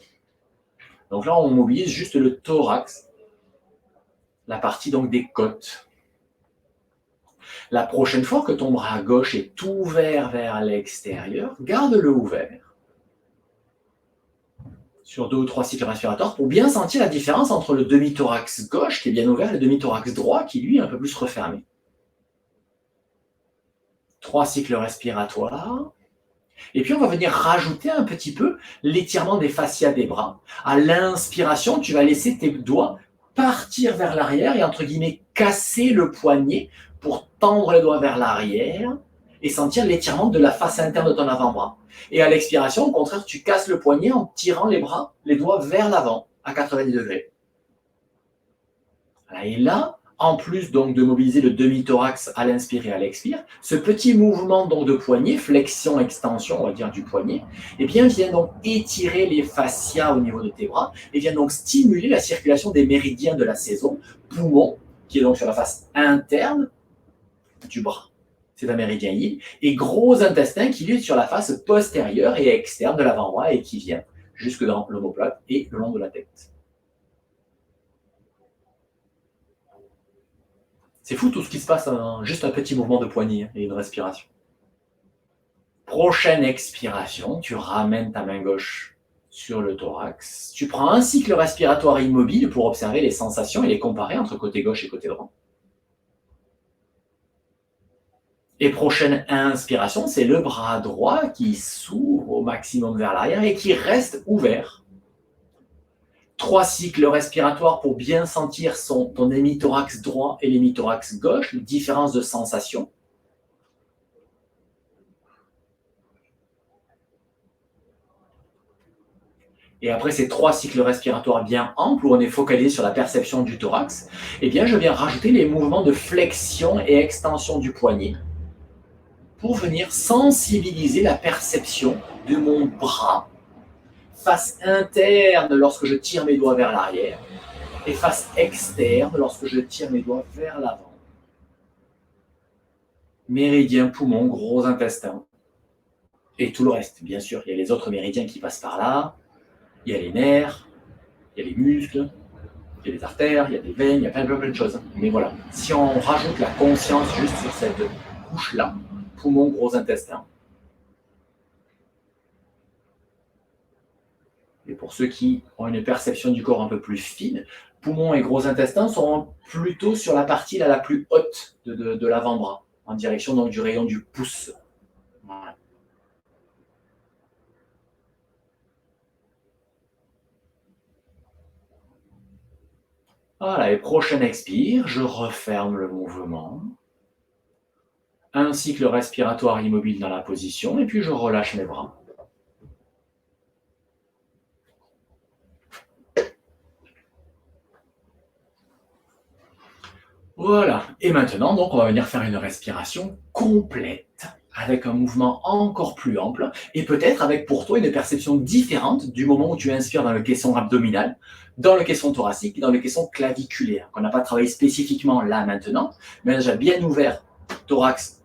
Donc là, on mobilise juste le thorax, la partie donc des côtes. La prochaine fois que ton bras gauche est ouvert vers l'extérieur, garde-le ouvert sur 2 ou 3 cycles respiratoires pour bien sentir la différence entre le demi-thorax gauche qui est bien ouvert et le demi-thorax droit qui lui est un peu plus refermé. 3 cycles respiratoires. Et puis on va venir rajouter un petit peu l'étirement des fascias des bras. À l'inspiration, tu vas laisser tes doigts partir vers l'arrière et entre guillemets casser le poignet pour tendre les doigts vers l'arrière et sentir l'étirement de la face interne de ton avant-bras. Et à l'expiration, au contraire, tu casses le poignet en tirant les doigts vers l'avant à 90 degrés. Voilà, et là, en plus donc de mobiliser le demi-thorax à l'inspire et à l'expire, ce petit mouvement donc de poignet, flexion-extension, on va dire, du poignet, eh bien, vient donc étirer les fascias au niveau de tes bras et vient donc stimuler la circulation des méridiens de la saison, poumon, qui est donc sur la face interne du bras. C'est un méridien yin, et gros intestin qui est sur la face postérieure et externe de l'avant-bras et qui vient jusque dans l'omoplate et le long de la tête. C'est fou tout ce qui se passe, juste un petit mouvement de poignet et une respiration. Prochaine expiration, tu ramènes ta main gauche sur le thorax. Tu prends un cycle respiratoire immobile pour observer les sensations et les comparer entre côté gauche et côté droit. Et prochaine inspiration, c'est le bras droit qui s'ouvre au maximum vers l'arrière et qui reste ouvert. 3 cycles respiratoires pour bien sentir ton hémithorax droit et l'hémithorax gauche, les différences de sensation. Et après ces 3 cycles respiratoires bien amples, où on est focalisé sur la perception du thorax, eh bien, je viens rajouter les mouvements de flexion et extension du poignet pour venir sensibiliser la perception de mon bras, face interne lorsque je tire mes doigts vers l'arrière, et face externe lorsque je tire mes doigts vers l'avant. Méridien, poumon, gros intestin, et tout le reste. Bien sûr, il y a les autres méridiens qui passent par là, il y a les nerfs, il y a les muscles, il y a les artères, il y a des veines, il y a plein de choses. Mais voilà, si on rajoute la conscience juste sur cette couche-là, poumon, gros intestin. Et pour ceux qui ont une perception du corps un peu plus fine, poumon et gros intestin sont plutôt sur la partie la plus haute de l'avant-bras, en direction donc, du rayon du pouce. Voilà. Voilà, et prochaine expire, je referme le mouvement. Un cycle respiratoire immobile dans la position, et puis je relâche mes bras. Voilà, et maintenant, donc, on va venir faire une respiration complète, avec un mouvement encore plus ample, et peut-être avec pour toi une perception différente du moment où tu inspires dans le caisson abdominal, dans le caisson thoracique et dans le caisson claviculaire, qu'on n'a pas travaillé spécifiquement là maintenant, mais déjà bien ouvert thorax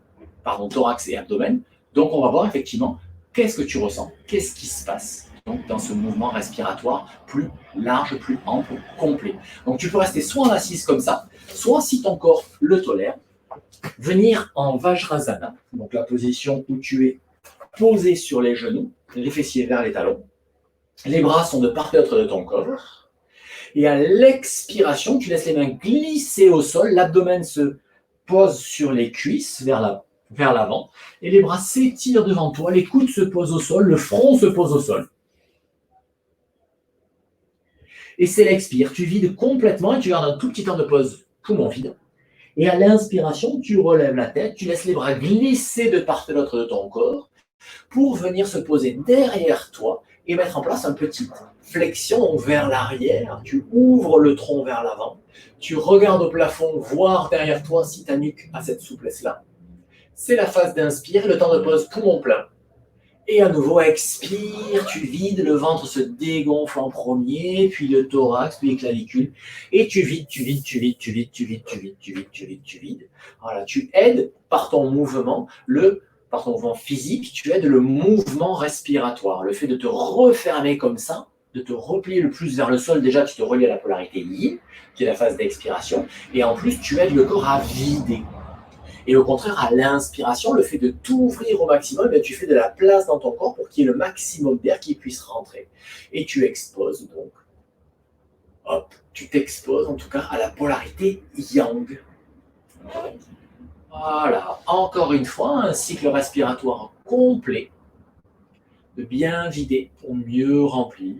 et abdomen. Donc on va voir effectivement qu'est-ce que tu ressens, qu'est-ce qui se passe donc, dans ce mouvement respiratoire plus large, plus ample, complet. Donc tu peux rester soit en assise comme ça, soit si ton corps le tolère, venir en Vajrasana, donc la position où tu es posé sur les genoux, les fessiers vers les talons. Les bras sont de part et d'autre de ton corps. Et à l'expiration, tu laisses les mains glisser au sol, l'abdomen se pose sur les cuisses vers l'avant, et les bras s'étirent devant toi, les coudes se posent au sol, le front se pose au sol. Et c'est l'expire, tu vides complètement et tu gardes un tout petit temps de pause, poumon vide. Et à l'inspiration, tu relèves la tête, tu laisses les bras glisser de part et d'autre de ton corps pour venir se poser derrière toi et mettre en place une petite flexion vers l'arrière. Tu ouvres le tronc vers l'avant, tu regardes au plafond, voir derrière toi si ta nuque a cette souplesse-là. C'est la phase d'inspire, le temps de pause poumon plein. Et à nouveau, expire, tu vides, le ventre se dégonfle en premier, puis le thorax, puis les clavicules, et tu vides, tu vides, tu vides, tu vides, tu vides, tu vides, tu vides, tu vides, tu vides. Voilà, tu aides par ton mouvement, par ton mouvement physique, tu aides le mouvement respiratoire, le fait de te refermer comme ça, de te replier le plus vers le sol, déjà tu te relis à la polarité yin, qui est la phase d'expiration, et en plus tu aides le corps à vider. Et au contraire, à l'inspiration, le fait de t'ouvrir au maximum, bien, tu fais de la place dans ton corps pour qu'il y ait le maximum d'air qui puisse rentrer. Et tu exposes donc, hop, tu t'exposes en tout cas à la polarité yang. Voilà, encore une fois, un cycle respiratoire complet, de bien vider pour mieux remplir.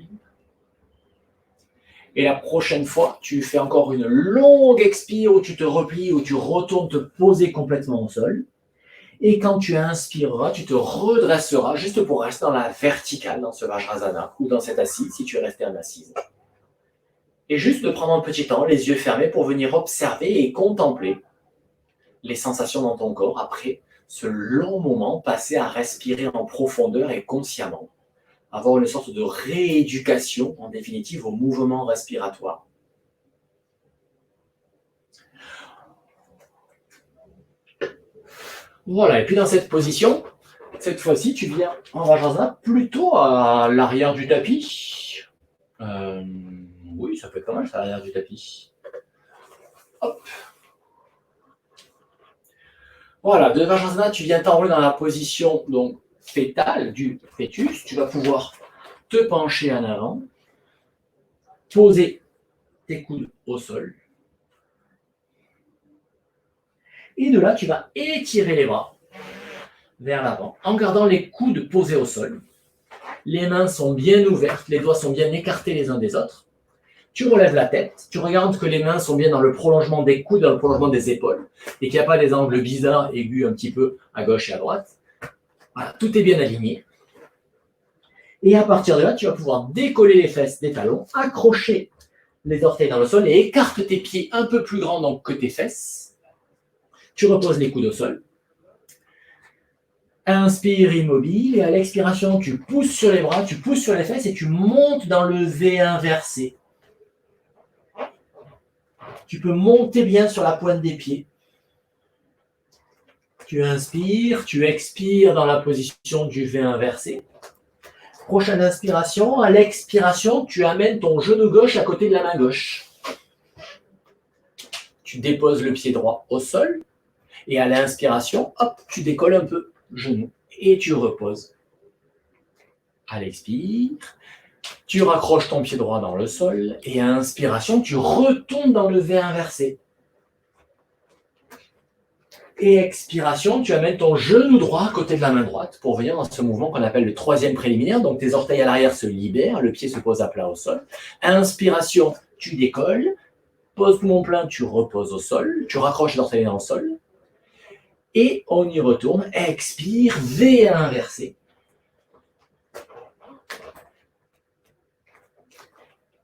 Et la prochaine fois, tu fais encore une longue expire où tu te replies, où tu retournes te poser complètement au sol. Et quand tu inspireras, tu te redresseras juste pour rester dans la verticale, dans ce Vajrasana, ou dans cette assise, si tu es resté en assise. Et juste de prendre un petit temps, les yeux fermés, pour venir observer et contempler les sensations dans ton corps après ce long moment passé à respirer en profondeur et consciemment. Avoir une sorte de rééducation, en définitive, au mouvement respiratoire. Voilà, et puis dans cette position, cette fois-ci, tu viens en Vajrasana plutôt à l'arrière du tapis. Oui, ça peut être pas mal, ça, à l'arrière du tapis. Hop. Voilà, de Vajrasana, tu viens t'enrouler dans la position donc, fétale du fœtus. Tu vas pouvoir te pencher en avant, poser tes coudes au sol. Et de là, tu vas étirer les bras vers l'avant, en gardant les coudes posés au sol. Les mains sont bien ouvertes, les doigts sont bien écartés les uns des autres. Tu relèves la tête, tu regardes que les mains sont bien dans le prolongement des coudes, dans le prolongement des épaules, et qu'il n'y a pas des angles bizarres, aigus un petit peu à gauche et à droite. Voilà, tout est bien aligné. Et à partir de là, tu vas pouvoir décoller les fesses des talons, accrocher les orteils dans le sol et écarte tes pieds un peu plus grands donc, que tes fesses. Tu reposes les coudes au sol. Inspire immobile et à l'expiration, tu pousses sur les bras, tu pousses sur les fesses et tu montes dans le V inversé. Tu peux monter bien sur la pointe des pieds. Tu inspires, tu expires dans la position du V inversé. Prochaine inspiration, à l'expiration, tu amènes ton genou gauche à côté de la main gauche. Tu déposes le pied droit au sol et à l'inspiration, hop, tu décolles un peu le genou et tu reposes. À l'expire, tu raccroches ton pied droit dans le sol et à inspiration, tu retombes dans le V inversé. Et expiration, tu amènes ton genou droit à côté de la main droite pour venir dans ce mouvement qu'on appelle le troisième préliminaire. Donc tes orteils à l'arrière se libèrent, le pied se pose à plat au sol. Inspiration, tu décolles. Pose poumon plein, tu reposes au sol. Tu raccroches les orteils dans le sol. Et on y retourne. Expire, V inversé.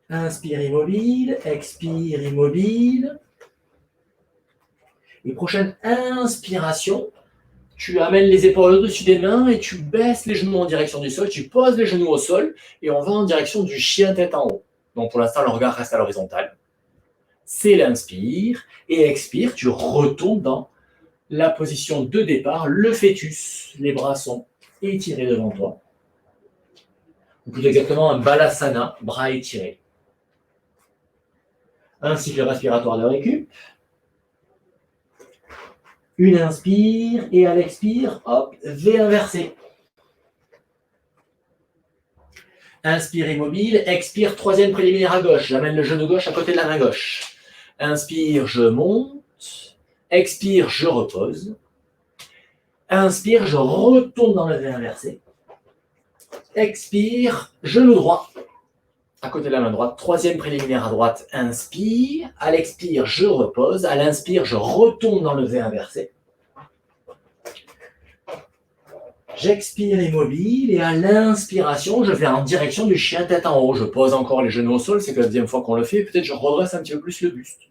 Inspire immobile, expire immobile. Et prochaine inspiration, tu amènes les épaules au-dessus des mains et tu baisses les genoux en direction du sol, tu poses les genoux au sol et on va en direction du chien tête en haut. Donc pour l'instant, le regard reste à l'horizontale. C'est l'inspire et expire, tu retournes dans la position de départ, le fœtus. Les bras sont étirés devant toi. Ou plus exactement un balasana, bras étirés. Un cycle respiratoire de récup. Une inspire et à l'expire, hop, V inversé. Inspire immobile, expire, troisième préliminaire à gauche. J'amène le genou gauche à côté de la main gauche. Inspire, je monte. Expire, je repose. Inspire, je retourne dans le V inversé. Expire, genou droit à côté de la main droite. Troisième préliminaire à droite, inspire. À l'expire, je repose. À l'inspire, je retourne dans le V inversé. J'expire immobile et à l'inspiration, je vais en direction du chien tête en haut. Je pose encore les genoux au sol, c'est la deuxième fois qu'on le fait. Peut-être je redresse un petit peu plus le buste.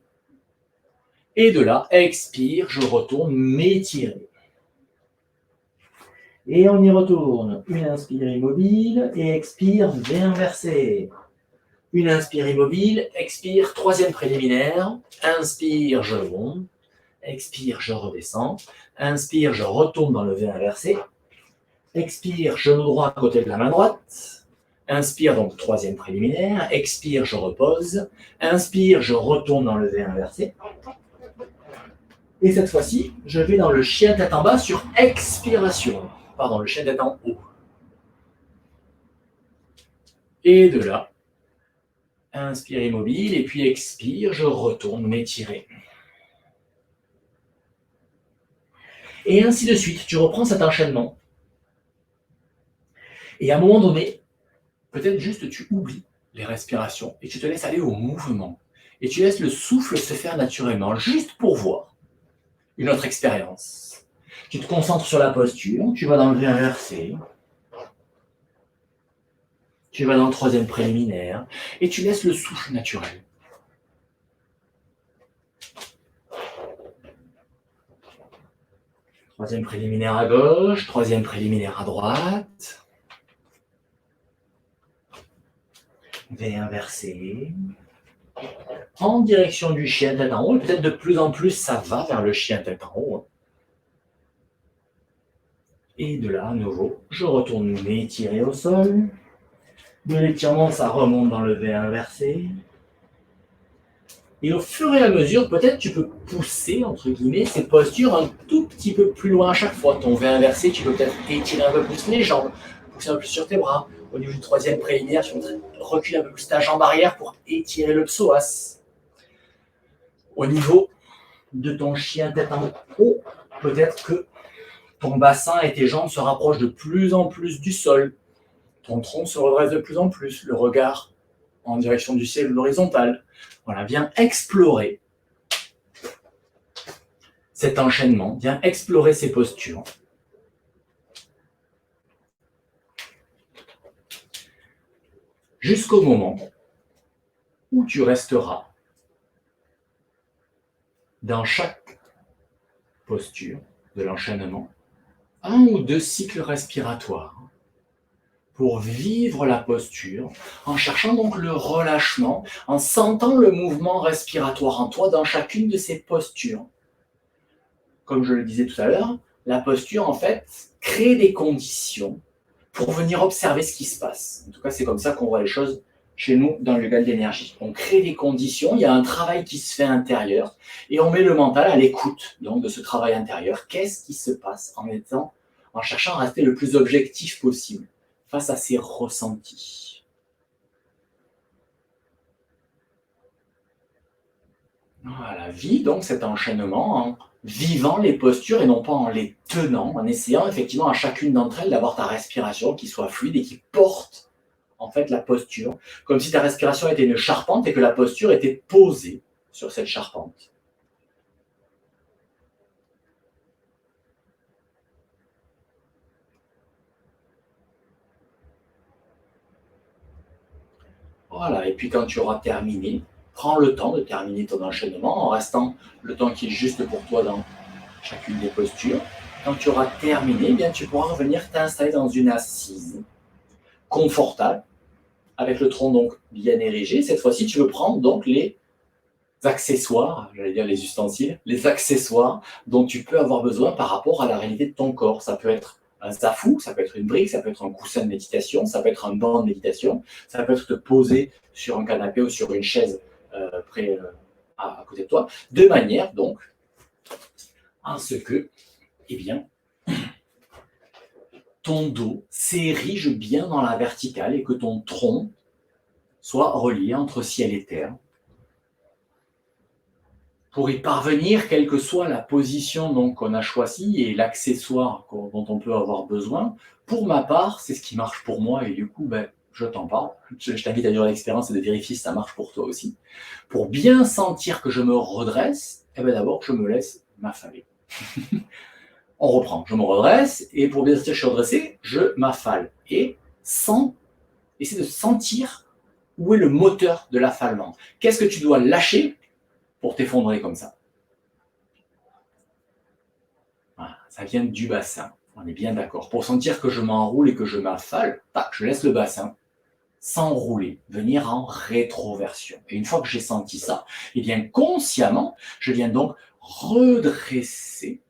Et de là, expire, je retourne m'étirer. Et on y retourne. Une inspire immobile et expire, V inversé. Une inspire immobile, expire, troisième préliminaire. Inspire, je monte. Expire, je redescends. Inspire, je retourne dans le V inversé. Expire, genou droit à côté de la main droite. Inspire, donc troisième préliminaire. Expire, je repose. Inspire, je retourne dans le V inversé. Et cette fois-ci, je vais dans le chien tête en bas sur expiration. Pardon, le chien tête en haut. Et de là, inspire immobile et puis expire, je retourne m'étirer. Et ainsi de suite, tu reprends cet enchaînement. Et à un moment donné, peut-être juste tu oublies les respirations et tu te laisses aller au mouvement. Et tu laisses le souffle se faire naturellement, juste pour voir une autre expérience. Tu te concentres sur la posture, tu vas dans le V inversé, tu vas dans le troisième préliminaire et tu laisses le souffle naturel. Troisième préliminaire à gauche, troisième préliminaire à droite. V inversé. En direction du chien tête en haut. Et peut-être de plus en plus, ça va vers le chien tête en haut. Et de là, à nouveau, je retourne m'étirer au sol. De l'étirement, ça remonte dans le V inversé. Et au fur et à mesure, peut-être tu peux pousser, entre guillemets, ces postures un tout petit peu plus loin à chaque fois. Ton V inversé, tu peux peut-être étirer un peu plus les jambes, pousser un peu plus sur tes bras. Au niveau du troisième préliminaire, tu peux reculer un peu plus ta jambe arrière pour étirer le psoas. Au niveau de ton chien tête en haut, peut-être que ton bassin et tes jambes se rapprochent de plus en plus du sol. Ton tronc se redresse de plus en plus, le regard en direction du ciel ou l'horizontale. Voilà, viens explorer cet enchaînement, viens explorer ces postures. jusqu'au moment où tu resteras dans chaque posture de l'enchaînement 1 ou 2 cycles respiratoires pour vivre la posture, en cherchant donc le relâchement, en sentant le mouvement respiratoire en toi dans chacune de ces postures. Comme je le disais tout à l'heure, la posture, en fait, crée des conditions pour venir observer ce qui se passe. En tout cas, c'est comme ça qu'on voit les choses chez nous dans le yoga de l'énergie. On crée des conditions, il y a un travail qui se fait intérieur, et on met le mental à l'écoute donc de ce travail intérieur. Qu'est-ce qui se passe en cherchant à rester le plus objectif possible face à ces ressentis. Voilà, vis donc cet enchaînement en vivant les postures et non pas en les tenant, en essayant effectivement à chacune d'entre elles d'avoir ta respiration qui soit fluide et qui porte en fait la posture, comme si ta respiration était une charpente et que la posture était posée sur cette charpente. Voilà, et puis quand tu auras terminé, prends le temps de terminer ton enchaînement en restant le temps qui est juste pour toi dans chacune des postures. Quand tu auras terminé, eh bien, tu pourras revenir t'installer dans une assise confortable, avec le tronc donc bien érigé. Cette fois-ci, tu veux prendre donc les accessoires, j'allais dire les ustensiles, les accessoires dont tu peux avoir besoin par rapport à la réalité de ton corps. Ça peut être un zafou, ça peut être une brique, ça peut être un coussin de méditation, ça peut être un banc de méditation, ça peut être te poser sur un canapé ou sur une chaise près à côté de toi, de manière donc à ce que, eh bien, ton dos s'érige bien dans la verticale et que ton tronc soit relié entre ciel et terre. Pour y parvenir, quelle que soit la position donc qu'on a choisie et l'accessoire dont on peut avoir besoin, pour ma part, c'est ce qui marche pour moi et du coup, je t'en parle. Je t'invite à vivre l'expérience et de vérifier si ça marche pour toi aussi. Pour bien sentir que je me redresse, d'abord, je me laisse m'affaler. On reprend, je me redresse et pour bien sentir que je suis redressé, je m'affale et essaie de sentir où est le moteur de l'affalement. Qu'est-ce que tu dois lâcher pour t'effondrer comme ça? Voilà, ça vient du bassin, on est bien d'accord. Pour sentir que je m'enroule et que je m'affale, je laisse le bassin s'enrouler, venir en rétroversion. Et une fois que j'ai senti ça, bien consciemment, je viens donc redresser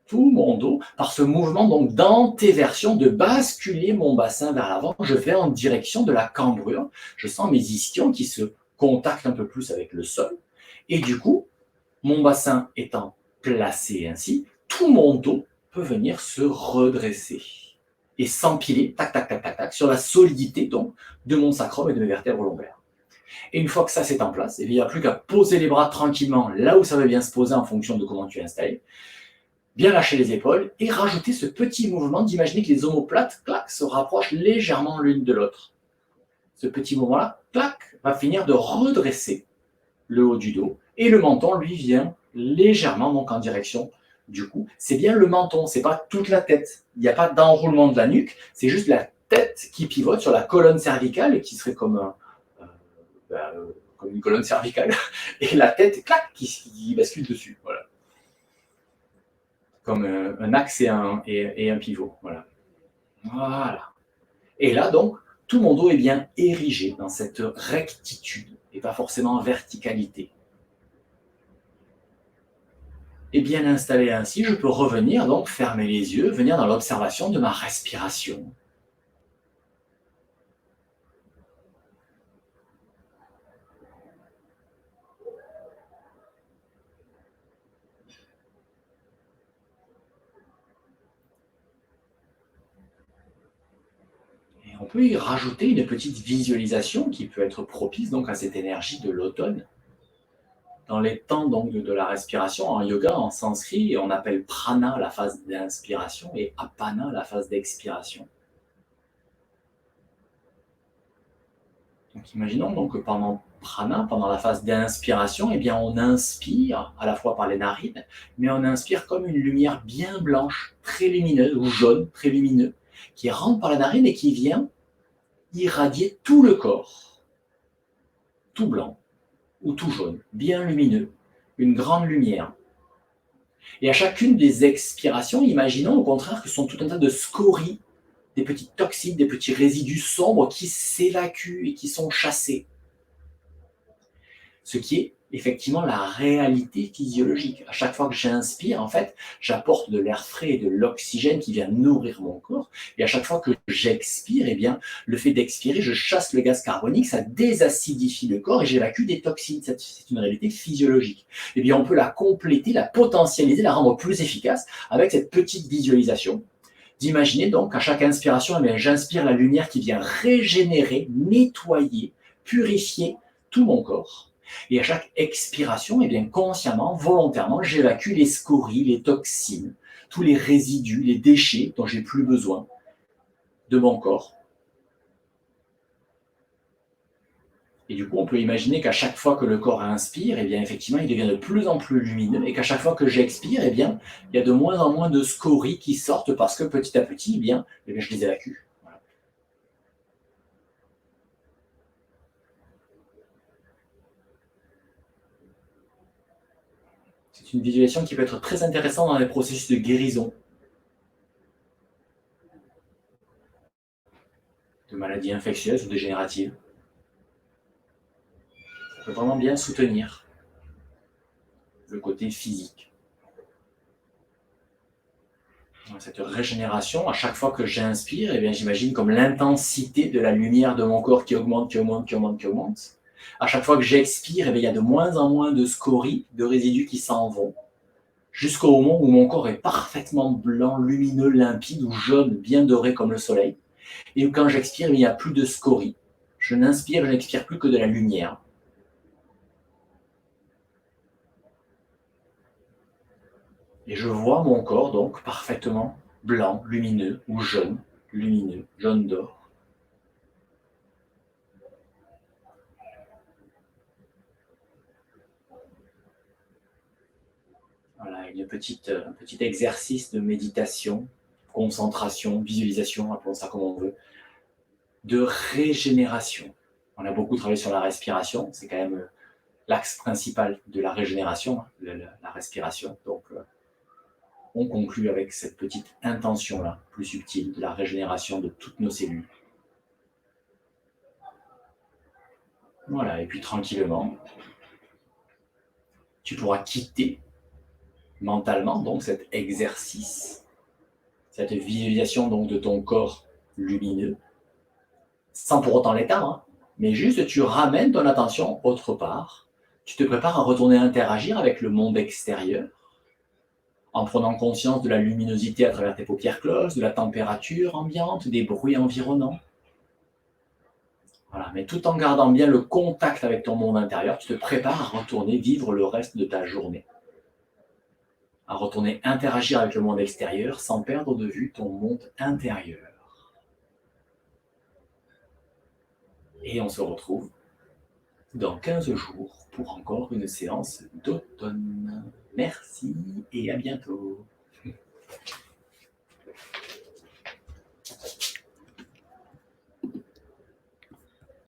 tout mon dos par ce mouvement donc d'antéversion, de basculer mon bassin vers l'avant. Je vais en direction de la cambrure. Je sens mes ischions qui se contactent un peu plus avec le sol. Et du coup, mon bassin étant placé ainsi, tout mon dos peut venir se redresser et s'empiler, tac, tac, tac, tac, tac, sur la solidité donc de mon sacrum et de mes vertèbres lombaires. Et une fois que ça c'est en place, il n'y a plus qu'à poser les bras tranquillement là où ça va bien se poser en fonction de comment tu es installé, bien lâcher les épaules et rajouter ce petit mouvement d'imaginer que les omoplates, clac, se rapprochent légèrement l'une de l'autre. Ce petit mouvement-là, clac, va finir de redresser le haut du dos et le menton, lui, vient légèrement donc en direction du cou. C'est bien le menton, c'est pas toute la tête. Il n'y a pas d'enroulement de la nuque, c'est juste la tête qui pivote sur la colonne cervicale et qui serait comme comme une colonne cervicale et la tête, clac, qui bascule dessus. Voilà. Comme un axe et un pivot. Voilà. Voilà. Et là, donc, tout mon dos est bien érigé dans cette rectitude et pas forcément en verticalité. Et bien installé ainsi, je peux revenir, donc fermer les yeux, venir dans l'observation de ma respiration. Et on peut y rajouter une petite visualisation qui peut être propice donc à cette énergie de l'automne. Dans les temps donc de la respiration, en yoga, en sanskrit, on appelle prana la phase d'inspiration et apana la phase d'expiration. Donc imaginons donc que pendant prana, pendant la phase d'inspiration, on inspire à la fois par les narines, mais on inspire comme une lumière bien blanche, très lumineuse, ou jaune, très lumineux, qui rentre par la narine et qui vient irradier tout le corps, tout blanc ou tout jaune, bien lumineux, une grande lumière. Et à chacune des expirations, imaginons au contraire que ce sont tout un tas de scories, des petites toxines, des petits résidus sombres qui s'évacuent et qui sont chassés. Ce qui est effectivement la réalité physiologique. À chaque fois que j'inspire, en fait, j'apporte de l'air frais et de l'oxygène qui vient nourrir mon corps. Et à chaque fois que j'expire, eh bien, le fait d'expirer, je chasse le gaz carbonique, ça désacidifie le corps et j'évacue des toxines. C'est une réalité physiologique. Eh bien, on peut la compléter, la potentialiser, la rendre plus efficace avec cette petite visualisation d'imaginer donc à chaque inspiration, eh bien, j'inspire la lumière qui vient régénérer, nettoyer, purifier tout mon corps. Et à chaque expiration, eh bien, consciemment, volontairement, j'évacue les scories, les toxines, tous les résidus, les déchets dont j'ai plus besoin de mon corps. Et du coup, on peut imaginer qu'à chaque fois que le corps inspire, eh bien, effectivement, il devient de plus en plus lumineux et qu'à chaque fois que j'expire, eh bien, il y a de moins en moins de scories qui sortent parce que petit à petit, eh bien je les évacue. Voilà. C'est une visualisation qui peut être très intéressante dans les processus de guérison, de maladies infectieuses ou dégénératives. Ça peut vraiment bien soutenir le côté physique. Cette régénération, à chaque fois que j'inspire, eh bien, j'imagine comme l'intensité de la lumière de mon corps qui augmente, qui augmente, qui augmente, qui augmente. À chaque fois que j'expire, eh bien, il y a de moins en moins de scories, de résidus qui s'en vont, jusqu'au moment où mon corps est parfaitement blanc, lumineux, limpide ou jaune, bien doré comme le soleil. Et quand j'expire, il n'y a plus de scories. Je n'inspire, je n'expire plus que de la lumière. Et je vois mon corps donc parfaitement blanc, lumineux ou jaune, lumineux, jaune d'or. Voilà, un petit exercice de méditation, concentration, visualisation, appelons ça comme on veut, de régénération. On a beaucoup travaillé sur la respiration, c'est quand même l'axe principal de la régénération, la respiration. Donc, on conclut avec cette petite intention-là, plus subtile, de la régénération de toutes nos cellules. Voilà, et puis tranquillement, tu pourras quitter mentalement donc cet exercice, cette visualisation donc de ton corps lumineux, sans pour autant l'éteindre, hein, mais juste tu ramènes ton attention autre part, tu te prépares à retourner interagir avec le monde extérieur, en prenant conscience de la luminosité à travers tes paupières closes, de la température ambiante, des bruits environnants. Voilà, mais tout en gardant bien le contact avec ton monde intérieur, tu te prépares à retourner vivre le reste de ta journée. À retourner interagir avec le monde extérieur sans perdre de vue ton monde intérieur. Et on se retrouve dans 15 jours pour encore une séance d'automne. Merci et à bientôt.